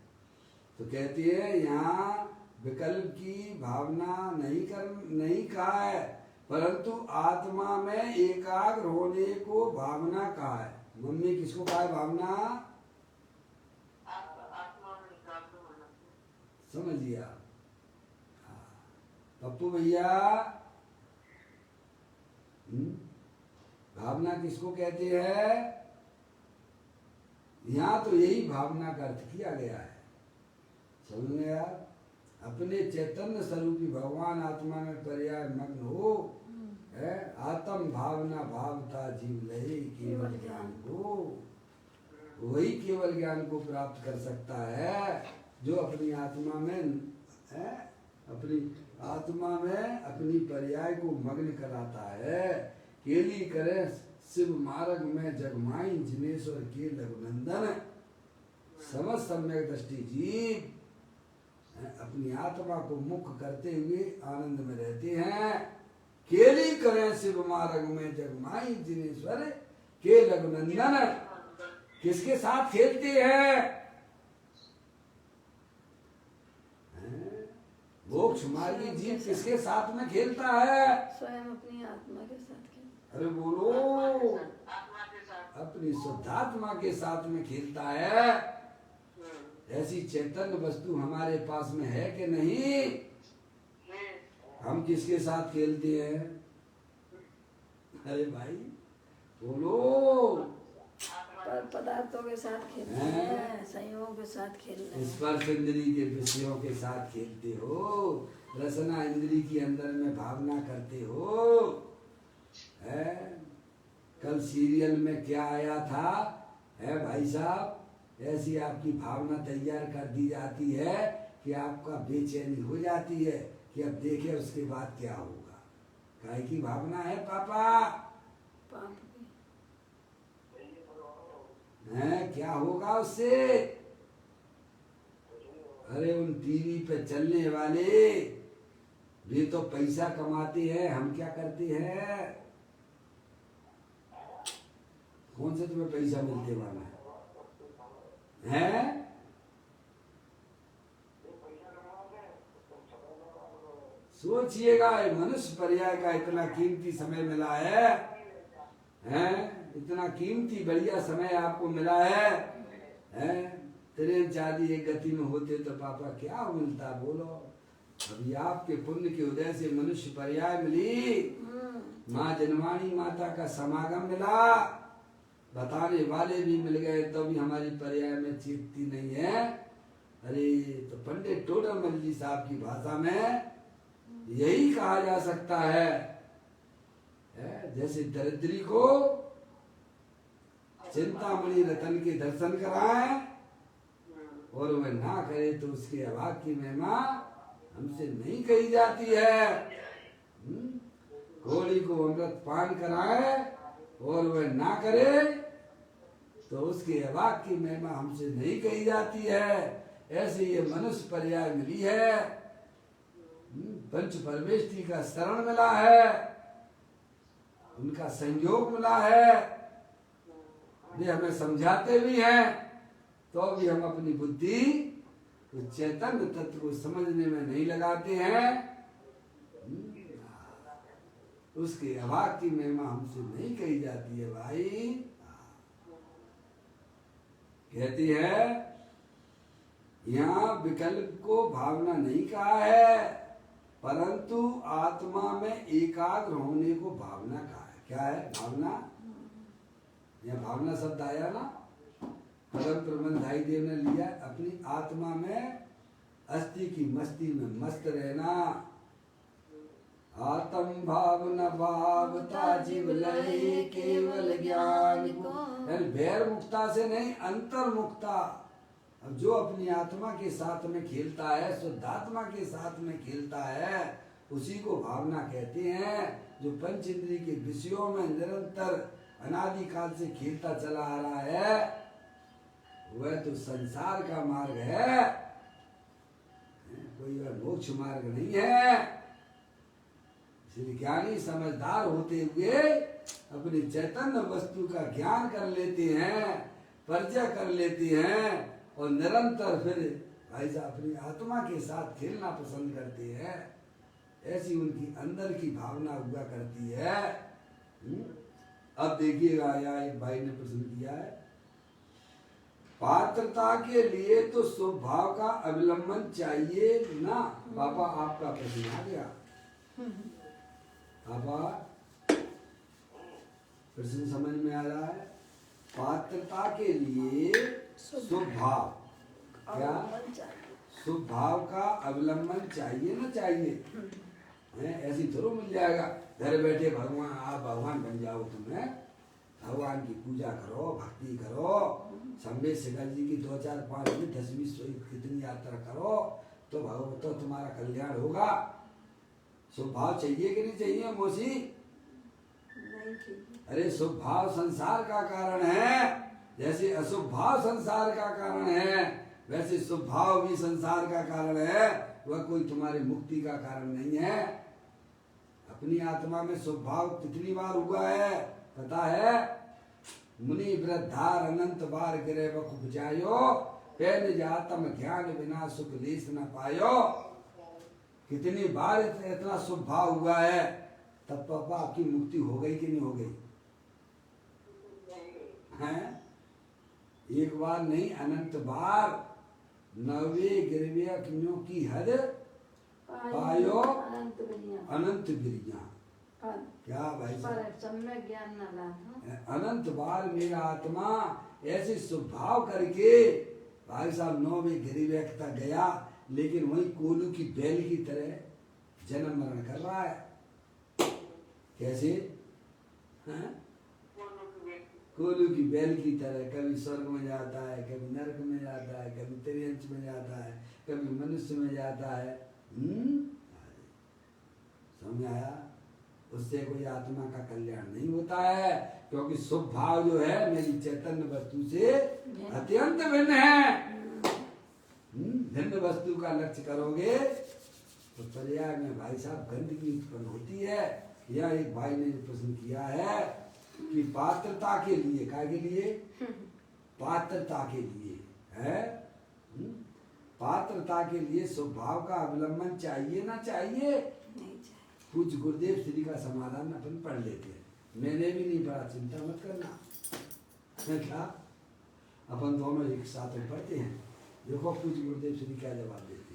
तो कहती है यहाँ विकल्प की भावना नहीं कहा है, परंतु आत्मा में एकाग्र होने को भावना कहा है। मम्मी किसको कहा है भावना? आत्मा में एकाग्र होना। समझ लिया? हाँ। पप्पू भैया, भावना किसको कहते हैं? यहाँ तो यही भावना का अर्थ किया गया है। समझ में यार? अपने चैतन्य स्वरूपी भगवान आत्मा में पर्याय मग्न हो है। आत्म भावना भावता जीव लहे केवल ज्ञान को, वही केवल ज्ञान को प्राप्त कर सकता है जो अपनी आत्मा में है, अपनी आत्मा में अपनी पर्याय को मग्न कराता है। केली करे शिव मार्ग में जगमाई जिनेश्वर के लघुनंदन, समझ सम्यक दृष्टि जीव अपनी आत्मा को मुक्त करते हुए आनंद में रहते हैं। केली करें शिव मार्ग में जगमाई जिनेश्वर के लघुनंदन, किसके साथ खेलते हैं? मोक्ष मार्गी जीव किसके साथ में खेलता है? स्वयं अपनी आत्मा के साथ खेलता। अरे बोलो, आत्मा के साथ। अपनी शुद्धात्मा के साथ में खेलता है। ऐसी चैतन्य वस्तु हमारे पास में है कि नहीं? हम किसके साथ खेलते हैं? अरे भाई बोलो। पर पदार्थों के साथ खेलते हैं, संयोगों के साथ खेलते हैं। स्पर्श इंद्री के विषयों के साथ खेलते हो, रसना इंद्री के अंदर में भावना करते हो। है कल सीरियल में क्या आया था? है भाई साहब, ऐसी आपकी भावना तैयार कर दी जाती है कि आपका बेचैनी हो जाती है कि अब देखे उसके बाद क्या होगा। काहे की भावना है पापा? पाप की। है क्या होगा उससे? अरे उन टीवी पे चलने वाले वे तो पैसा कमाते हैं, हम क्या करते हैं? कौन से तुम्हें पैसा मिलते वाला है? सोचिएगा, मनुष्य पर्याय का इतना कीमती समय मिला है, इतना कीमती बढ़िया समय आपको मिला है, ट्रेन चार्जी एक गति में होते तो पापा क्या मिलता बोलो। अभी आपके पुण्य के उदय से मनुष्य पर्याय मिली, माँ जनवाणी माता का समागम मिला, बताने वाले भी मिल गए तो भी हमारी पर्याय में चेतती नहीं है। अरे तो पंडित टोडरमल जी साहब की भाषा में यही कहा जा सकता है, जैसे दरिद्री को चिंतामणि रतन के दर्शन कराएं और वह ना करे तो उसके अभाग की महिमा हमसे नहीं कही जाती है। घोड़ी को अमृत पान कराए और वह ना करे तो उसके अभाग की महिमा हमसे नहीं कही जाती है। ऐसे ये मनुष्य पर्याय मिली है, पंच परमेष्ठी का शरण मिला है, उनका संयोग मिला है। वे हमें समझाते भी हैं तो भी हम अपनी बुद्धि उस चैतन्य तत्व को समझने में नहीं लगाते हैं। उसके अभाग की महिमा हमसे नहीं कही जाती है भाई। कहती है यहाँ विकल्प को भावना नहीं कहा है, परंतु आत्मा में एकाग्र होने को भावना कहा है। क्या है भावना? यह भावना शब्द आया ना, परम प्रबंधाई देव ने लिया, अपनी आत्मा में अस्थि की मस्ती में मस्त रहना। आत्म भावना भावता जीव लय केवल ज्ञान को, बैर मुक्ता से नहीं, अंतर मुक्ता। अब जो अपनी आत्मा के साथ में खेलता है, शुद्धात्मा के साथ में खेलता है, उसी को भावना कहते हैं। जो पंच इंद्रिय के विषयों में निरंतर अनादि काल से खेलता चला आ रहा है, वह तो संसार का मार्ग है, कोई वह मोक्ष मार्ग नहीं है। इसलिए ज्ञानी समझदार होते हुए अपनी चैतन्य वस्तु का ज्ञान कर लेते हैं, परिचय कर लेते हैं और निरंतर फिर भाई साहब अपनी आत्मा के साथ खेलना पसंद करते हैं, ऐसी उनकी अंदर की भावना हुआ करती है। अब देखिएगा यहाँ एक भाई ने प्रश्न किया है, पात्रता के लिए तो स्वभाव का अवलंबन चाहिए ना। पापा आपका प्रश्न आ गया। पापा प्रश्न समझ में आ रहा है? पात्रता के लिए स्वभाव क्या, स्वभाव का अवलंबन चाहिए ना चाहिए? ऐसी थोड़ा मिल जाएगा घर बैठे भगवान आप भगवान बन जाओ, तुम्हें भगवान की पूजा करो, भक्ति करो, संवेद शेखर जी की 2 4 5 मिनट 10 20 कितनी यात्रा करो तो भगवान तो तुम्हारा कल्याण होगा। स्वभाव चाहिए कि नहीं चाहिए मौसी? अरे स्वभाव संसार का कारण है, जैसे अशुभाव संसार का कारण है वैसे स्वभाव भी संसार का कारण है, वह कोई तुम्हारी मुक्ति का कारण नहीं है। अपनी आत्मा में स्वभाव कितनी बार हुआ है पता है? मुनि वृद्धार अनंत बार गिरे बख उपजायो, पहले जातम ज्ञान बिना सुख लेस न पायो। कितनी बार इतना स्वभाव हुआ है, तब पापा आपकी मुक्ति हो गई कि नहीं हो गई? हैं? एक बार नहीं अनंत बार, नवे गिरवियों की हद पायो अनंत गिरिया। क्या भाई सम्यक ज्ञान न लाभ। अनंत बार मेरा आत्मा ऐसे स्वभाव करके भाई साहब 9वें गिरिव्या तक गया, लेकिन वही कोलू की बैल की तरह जन्म मरण कर रहा है। कैसे? कोलू की बैल की तरह कभी स्वर्ग में जाता है, कभी नरक में जाता है, कभी त्रियंश में जाता है, कभी मनुष्य में जाता है। समझ आया? उससे कोई आत्मा का कल्याण नहीं होता है, क्योंकि स्वभाव जो है मेरी चैतन्य वस्तु से अत्यंत भिन्न है। भिन्न वस्तु का लक्ष्य करोगे तो पर्याय में भाई साहब गंदगी उत्पन्न होती है। यह एक भाई ने प्रश्न किया है कि पात्रता के लिए, क्या के लिए? पात्रता के लिए है, पात्रता के लिए स्वभाव का अवलंबन चाहिए ना चाहिए? कुछ गुरुदेव श्री का समाधान अपन पढ़ लेते हैं, मैंने भी नहीं पढ़ा, चिंता मत करना। क्या अपन दोनों एक साथ में पढ़ते हैं, देखो कुछ गुरुदेव श्री क्या जवाब देते हैं।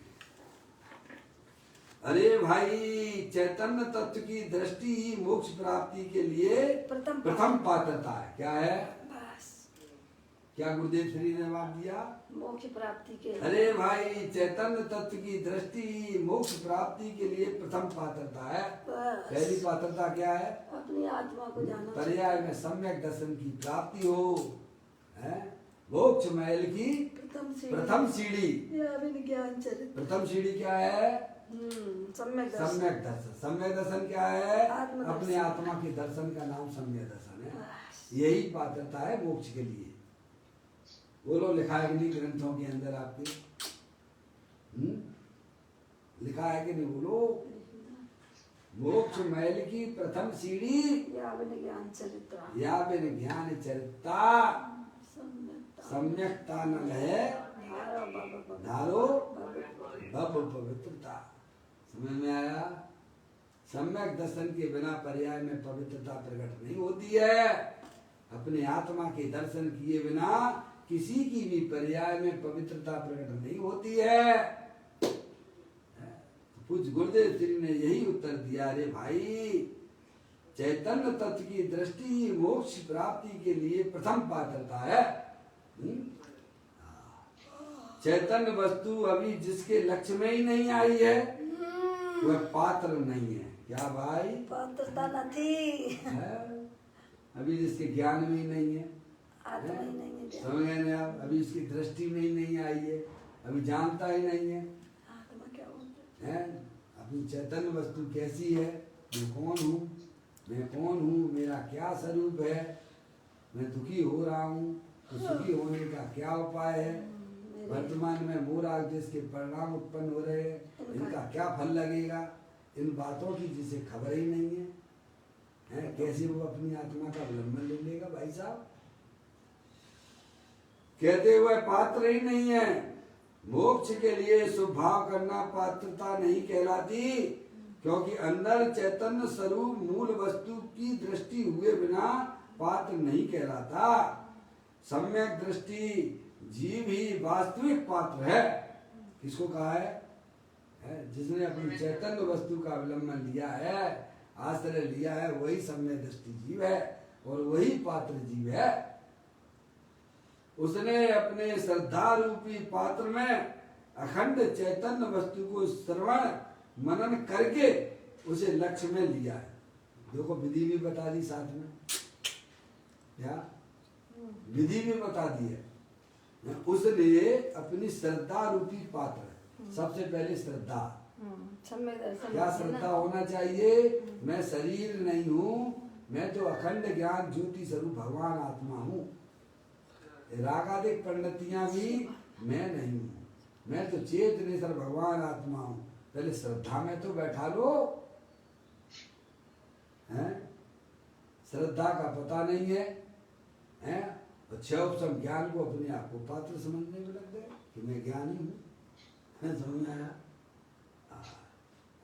अरे भाई, चैतन्य तत्व की दृष्टि ही मोक्ष प्राप्ति के लिए प्रथम पात्रता है। क्या है? क्या गुरुदेव श्री ने जवाब दिया? मोक्ष प्राप्ति के। अरे भाई, चैतन्य तत्व की दृष्टि मोक्ष प्राप्ति के लिए प्रथम पात्रता है। पहली पात्रता क्या है? अपनी आत्मा को जाना, पर्याय में सम्यक दर्शन की प्राप्ति हो, है मोक्ष महल की प्रथम सीढ़ी। ज्ञान चरित्र। प्रथम सीढ़ी क्या है? सम्यक दर्शन। सम्यक दर्शन। सम्यक दर्शन क्या है? अपने आत्मा के दर्शन का नाम सम्यक दर्शन है। यही पात्रता है मोक्ष के लिए। बोलो, लिखा है कि नहीं ग्रंथों के अंदर आपके? लिखा है कि नहीं? बोलो, मोक्ष महल की प्रथम सीढ़ी या बिन ज्ञान चरित्र, या बिन ज्ञान चरिता सम्यकता न है धारो भव पवित्रता। समझ में आया? सम्यक दर्शन के बिना पर्याय में पवित्रता प्रकट नहीं होती है। अपने आत्मा के दर्शन किए बिना किसी की भी पर्याय में पवित्रता प्रकट नहीं होती है। कुछ गुरुदेव श्री ने यही उत्तर दिया। रे भाई, चैतन्य तत्व की दृष्टि मोक्ष प्राप्ति के लिए प्रथम पात्रता है। चैतन्य वस्तु अभी जिसके लक्ष्य में ही नहीं आई है वह पात्र नहीं है। क्या भाई? पात्रता नहीं है? अभी जिसके ज्ञान में ही नहीं है, समझ गए ना आप? अभी इसकी दृष्टि में ही नहीं आई है, अभी जानता ही नहीं है, है? अपनी चैतन्य वस्तु कैसी है, मैं कौन हूँ, मैं कौन हूँ, मेरा क्या स्वरूप है, मैं दुखी हो रहा हूँ तो सुखी होने का क्या उपाय है, वर्तमान में मोरा जिसके परिणाम उत्पन्न हो रहे हैं इनका क्या फल लगेगा, इन बातों की जिसे खबर ही नहीं है, कैसे वो अपनी आत्मा का अवलंबन ले लेगा भाई साहब? कहते हुए पात्र ही नहीं है। मोक्ष के लिए शुभ भाव करना पात्रता नहीं कहलाती, क्योंकि अंदर चैतन्य स्वरूप मूल वस्तु की दृष्टि हुए बिना पात्र नहीं कहलाता। सम्यक दृष्टि जीव ही वास्तविक पात्र है। किसको कहा है? जिसने अपनी चैतन्य वस्तु का अवलंबन लिया है, आश्रय लिया है, वही सम्यक दृष्टि जीव है और वही पात्र जीव है। उसने अपने श्रद्धा रूपी पात्र में अखंड चैतन्य वस्तु को श्रवण मनन करके उसे लक्ष्य में लिया है। देखो विधि भी बता दी साथ में, क्या विधि भी बता दी है। उसने अपनी श्रद्धा रूपी पात्र, सबसे पहले श्रद्धा, क्या श्रद्धा होना चाहिए? मैं शरीर नहीं हूँ, मैं तो अखंड ज्ञान ज्योति स्वरूप भगवान आत्मा हूँ। रागादिक पंडितियां भी मैं नहीं हूँ, मैं तो चेतनेश्वर भगवान आत्मा हूँ। पहले श्रद्धा में तो बैठा लो। हैं? श्रद्धा का पता नहीं है, हैं? और उपसम ज्ञान को अपने आप को पात्र समझने में लग गए कि मैं ज्ञानी हूँ। समझ में आया?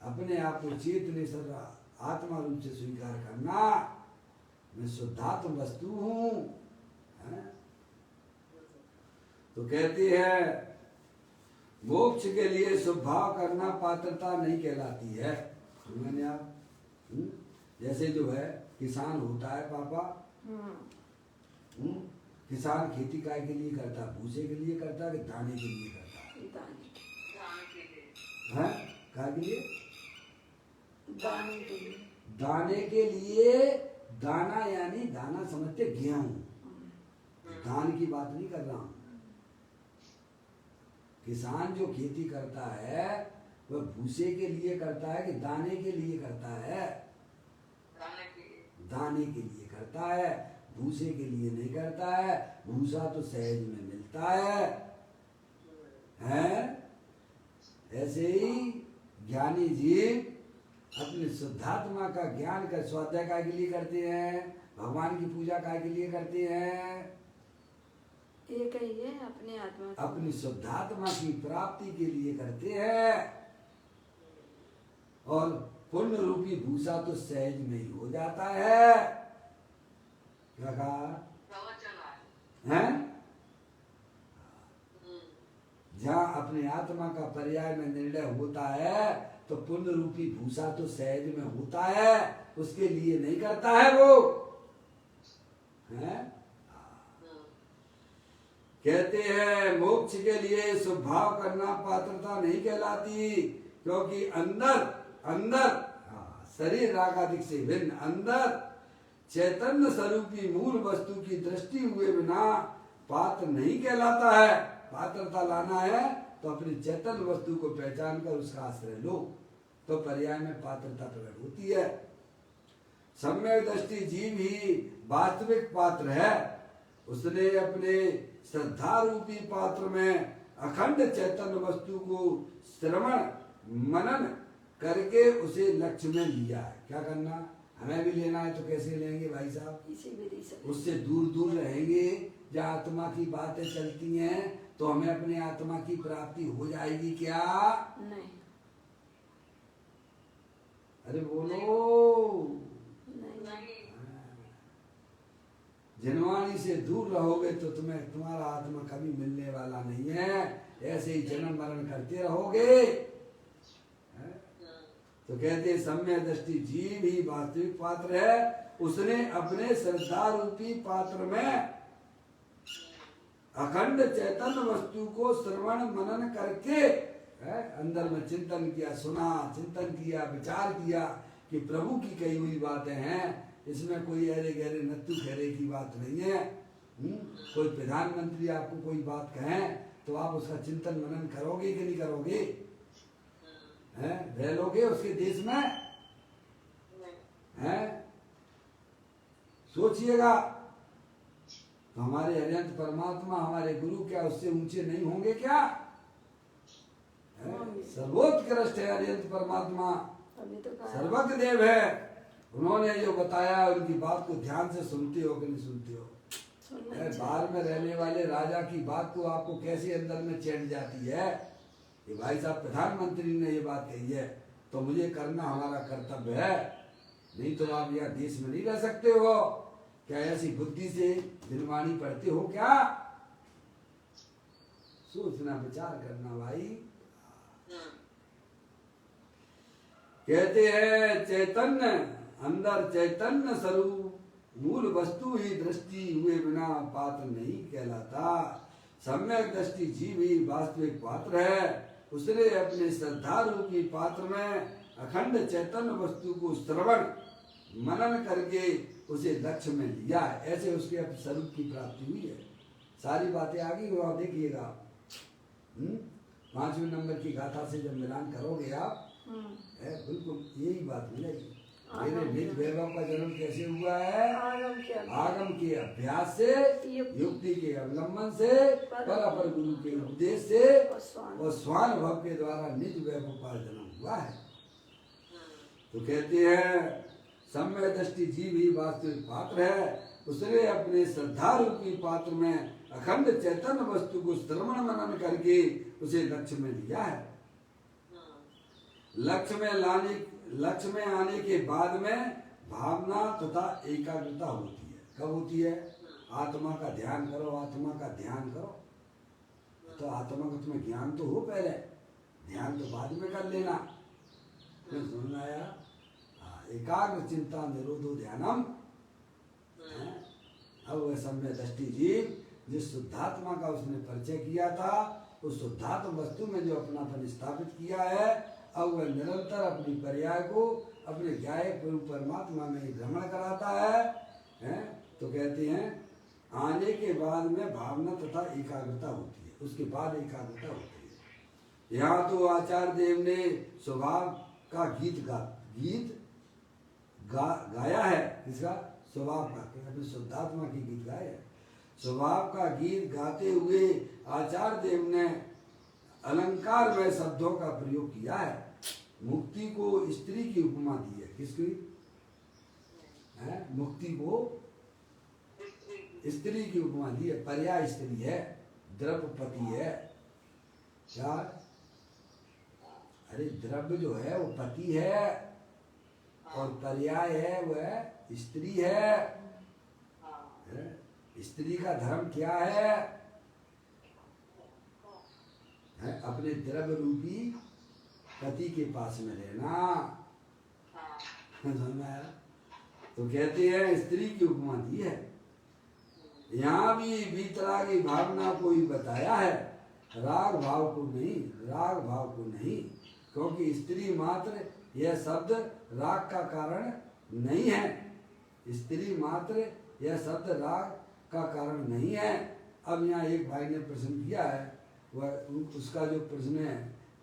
अपने आप को चेतनेश्वर आत्मा रूप से स्वीकार करना, मैं शुद्धात्म वस्तु हूँ। तो कहते हैं मोक्ष के लिए शुभ भाव करना पात्रता नहीं कहलाती है। मैंने आप जैसे जो है किसान होता है पापा, किसान खेती काय के लिए करता है? भूसे के लिए करता है कि दाने के लिए करता है? काय के लिए? दाने के लिए। दाना यानी दाना समझते गेहूं, धान की बात नहीं कर रहा हूं। किसान जो खेती करता है वह भूसे के लिए करता है कि दाने के लिए करता है? दाने के लिए करता है, भूसे के लिए नहीं करता है। भूसा तो सहज में मिलता है? ऐसे ही ज्ञानी जीव अपने शुद्धात्मा का ज्ञान का स्वाध्याय काय के लिए करते हैं? भगवान की पूजा काय के लिए करते हैं? एक ही है, अपने आत्मा, अपनी शुद्धात्मा की प्राप्ति के लिए करते हैं। और पुण्य रूपी भूसा तो सहज में ही हो जाता है। क्या कहा है? जहाँ अपने आत्मा का पर्याय में निर्णय होता है तो पुण्य रूपी भूसा तो सहज में होता है, उसके लिए नहीं करता है वो। है? कहते हैं मोक्ष के लिए शुभ भाव करना पात्रता नहीं कहलाती, क्योंकि अंदर शरीर रागादिक से भिन्न अंदर चैतन्य स्वरूपी मूल वस्तु की दृष्टि हुए बिना पात्र नहीं कहलाता है। पात्रता लाना है तो अपनी चैतन्य वस्तु को पहचान कर उसका आश्रय लो, तो पर्याय में पात्रता प्रकट होती है। सम्यक दृष्टि जीव ही वास्तविक पात्र है। उसने अपने श्रद्धा रूपी पात्र में अखंड चैतन्य वस्तु को श्रवण मनन करके उसे लक्ष्य में लिया है। क्या करना? हमें भी लेना है तो कैसे लेंगे भाई साहब? इसी विधि से। उससे दूर दूर रहेंगे। जहाँ आत्मा की बातें चलती हैं तो हमें अपने आत्मा की प्राप्ति हो जाएगी क्या? नहीं। अरे बोलो। नहीं। जनवाणी से दूर रहोगे तो तुम्हें तुम्हारा आत्मा कभी मिलने वाला नहीं है। ऐसे ही जन्म मरण करते रहोगे। तो कहते सम्यक दृष्टि जीव ही वास्तविक पात्र है। उसने अपने श्रद्धा रूपी पात्र में अखंड चैतन्य वस्तु को श्रवण मनन करके अंदर में चिंतन किया, सुना, चिंतन किया, विचार किया कि प्रभु की कही हुई बातें हैं, इसमें कोई अरे गहरे नत्थु खैरे की बात नहीं है। कोई प्रधानमंत्री आपको कोई बात कहें तो आप उसका चिंतन मनन करोगे कि नहीं करोगे? रह लोगे उसके देश में? सोचिएगा। तो हमारे अनंत परमात्मा हमारे गुरु क्या उससे ऊंचे नहीं होंगे क्या? सर्वोत्कृष्ट है अनंत परमात्मा, सर्वज्ञ देव है। उन्होंने जो बताया उनकी बात को ध्यान से सुनते हो कि नहीं सुनते हो? बाहर में रहने वाले राजा की बात तो आपको कैसे अंदर में चढ़ जाती है कि भाई साहब प्रधानमंत्री ने ये बात कही है तो मुझे करना हमारा कर्तव्य है, नहीं तो आप यहाँ देश में नहीं रह सकते हो। क्या ऐसी बुद्धि से दिनवाणी पढ़ते हो क्या? सोचना विचार करना भाई। कहते हैं चैतन्य अंदर चैतन्य स्वरूप मूल वस्तु ही दृष्टि हुए बिना पात्र नहीं कहलाता। सम्यक दृष्टि जीव ही वास्तविक पात्र है। उसने अपने श्रद्धा रूपी पात्र में अखंड चैतन्य वस्तु को श्रवण मनन करके उसे लक्ष्य में लिया है। ऐसे उसके अब स्वरूप की प्राप्ति हुई है। सारी बातें आ गई, वो आप देखिएगा 5वें नंबर की गाथा से जब मिलान करोगे आप बिल्कुल यही बात मिलेगी। मेरे निज वैभव का जन्म कैसे हुआ है? आगम के अभ्यास से, युक्ति के अवलंबन से, पर अपर गुरु के उपदेश से और स्वानुभव के द्वारा निज वैभव का जन्म हुआ है। तो कहते हैं सम्यक दृष्टि जीव ही वास्तविक पात्र है। उसने अपने श्रद्धा रूपी पात्र में अखंड चैतन्य वस्तु को श्रवण मनन करके उसे लक्ष्य में लिया है। लक्ष्य में आने के बाद में भावना तथा एकाग्रता होती है। कब होती है? आत्मा का ध्यान करो, आत्मा का ध्यान करो। तो आत्मा का तुम्हें ज्ञान तो हो, पहले ध्यान तो बाद में कर लेना। समझ आया? एकाग्र चिंता निरोधो ध्यानम। अब वह सम्यक दृष्टि जीव जिस शुद्धात्मा का उसने परिचय किया था, उस शुद्धात्म वस्तु में जो अपनापन स्थापित किया है, अब वह निरंतर अपनी पर्याय को अपने ज्ञाय परमात्मा में ही भ्रमण कराता है। तो कहते हैं आने के बाद में भावना तथा एकाग्रता होती है, उसके बाद एकाग्रता होती है। यहाँ तो आचार्य देव ने स्वभाव का गीत गाया है। किसका? स्वभाव का, अपने शुद्धात्मा की गीत गाया है। स्वभाव का गीत गाते हुए आचार्य देव ने अलंकार में शब्दों का प्रयोग किया है। मुक्ति को स्त्री की उपमा दी है। किसकी? मुक्ति को स्त्री की उपमा दी है। पर्याय स्त्री है, द्रव्यपति है। क्या? अरे द्रव्य जो है वो पति है और पर्याय है वह स्त्री है। स्त्री का धर्म क्या है? अपने द्रव्य रूपी पति के पास में रहना। तो कहते हैं स्त्री की उपमा दी है। यहाँ भी वीतरागी भावना को ही बताया है, राग भाव को नहीं, राग भाव को नहीं, क्योंकि स्त्री मात्र यह शब्द राग का कारण नहीं है। स्त्री मात्र यह शब्द राग का कारण नहीं है। अब यहाँ एक भाई ने प्रश्न किया है, वह उसका जो प्रश्न है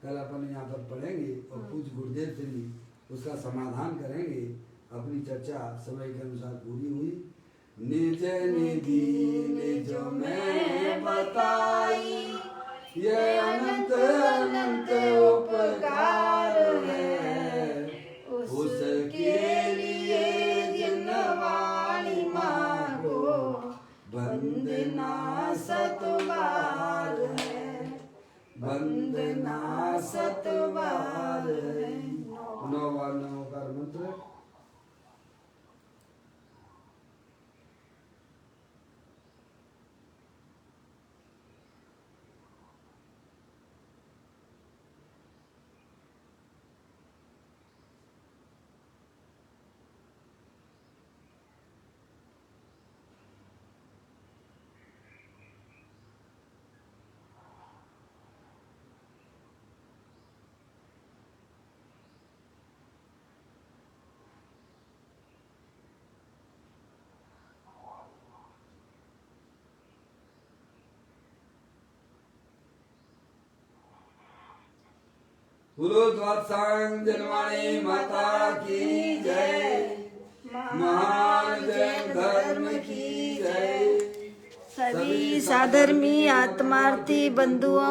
कल अपन यहाँ पर पढ़ेंगे और पूज्य गुरुदेव से भी उसका समाधान करेंगे। अपनी चर्चा समय के अनुसार पूरी हुई। निज निधि निज में बताई, ये अनंत अनंत उपकार है, उसके लिए जिनवाणी मांगो, वंदना सतबार है, वंदना सतबार है। 9 बार नमोकार मंत्र। बोलो द्वादशांग जनवाणी माता की जय, महान जैन धर्म की जय। सभी साधर्मी आत्मार्थी बंधुओं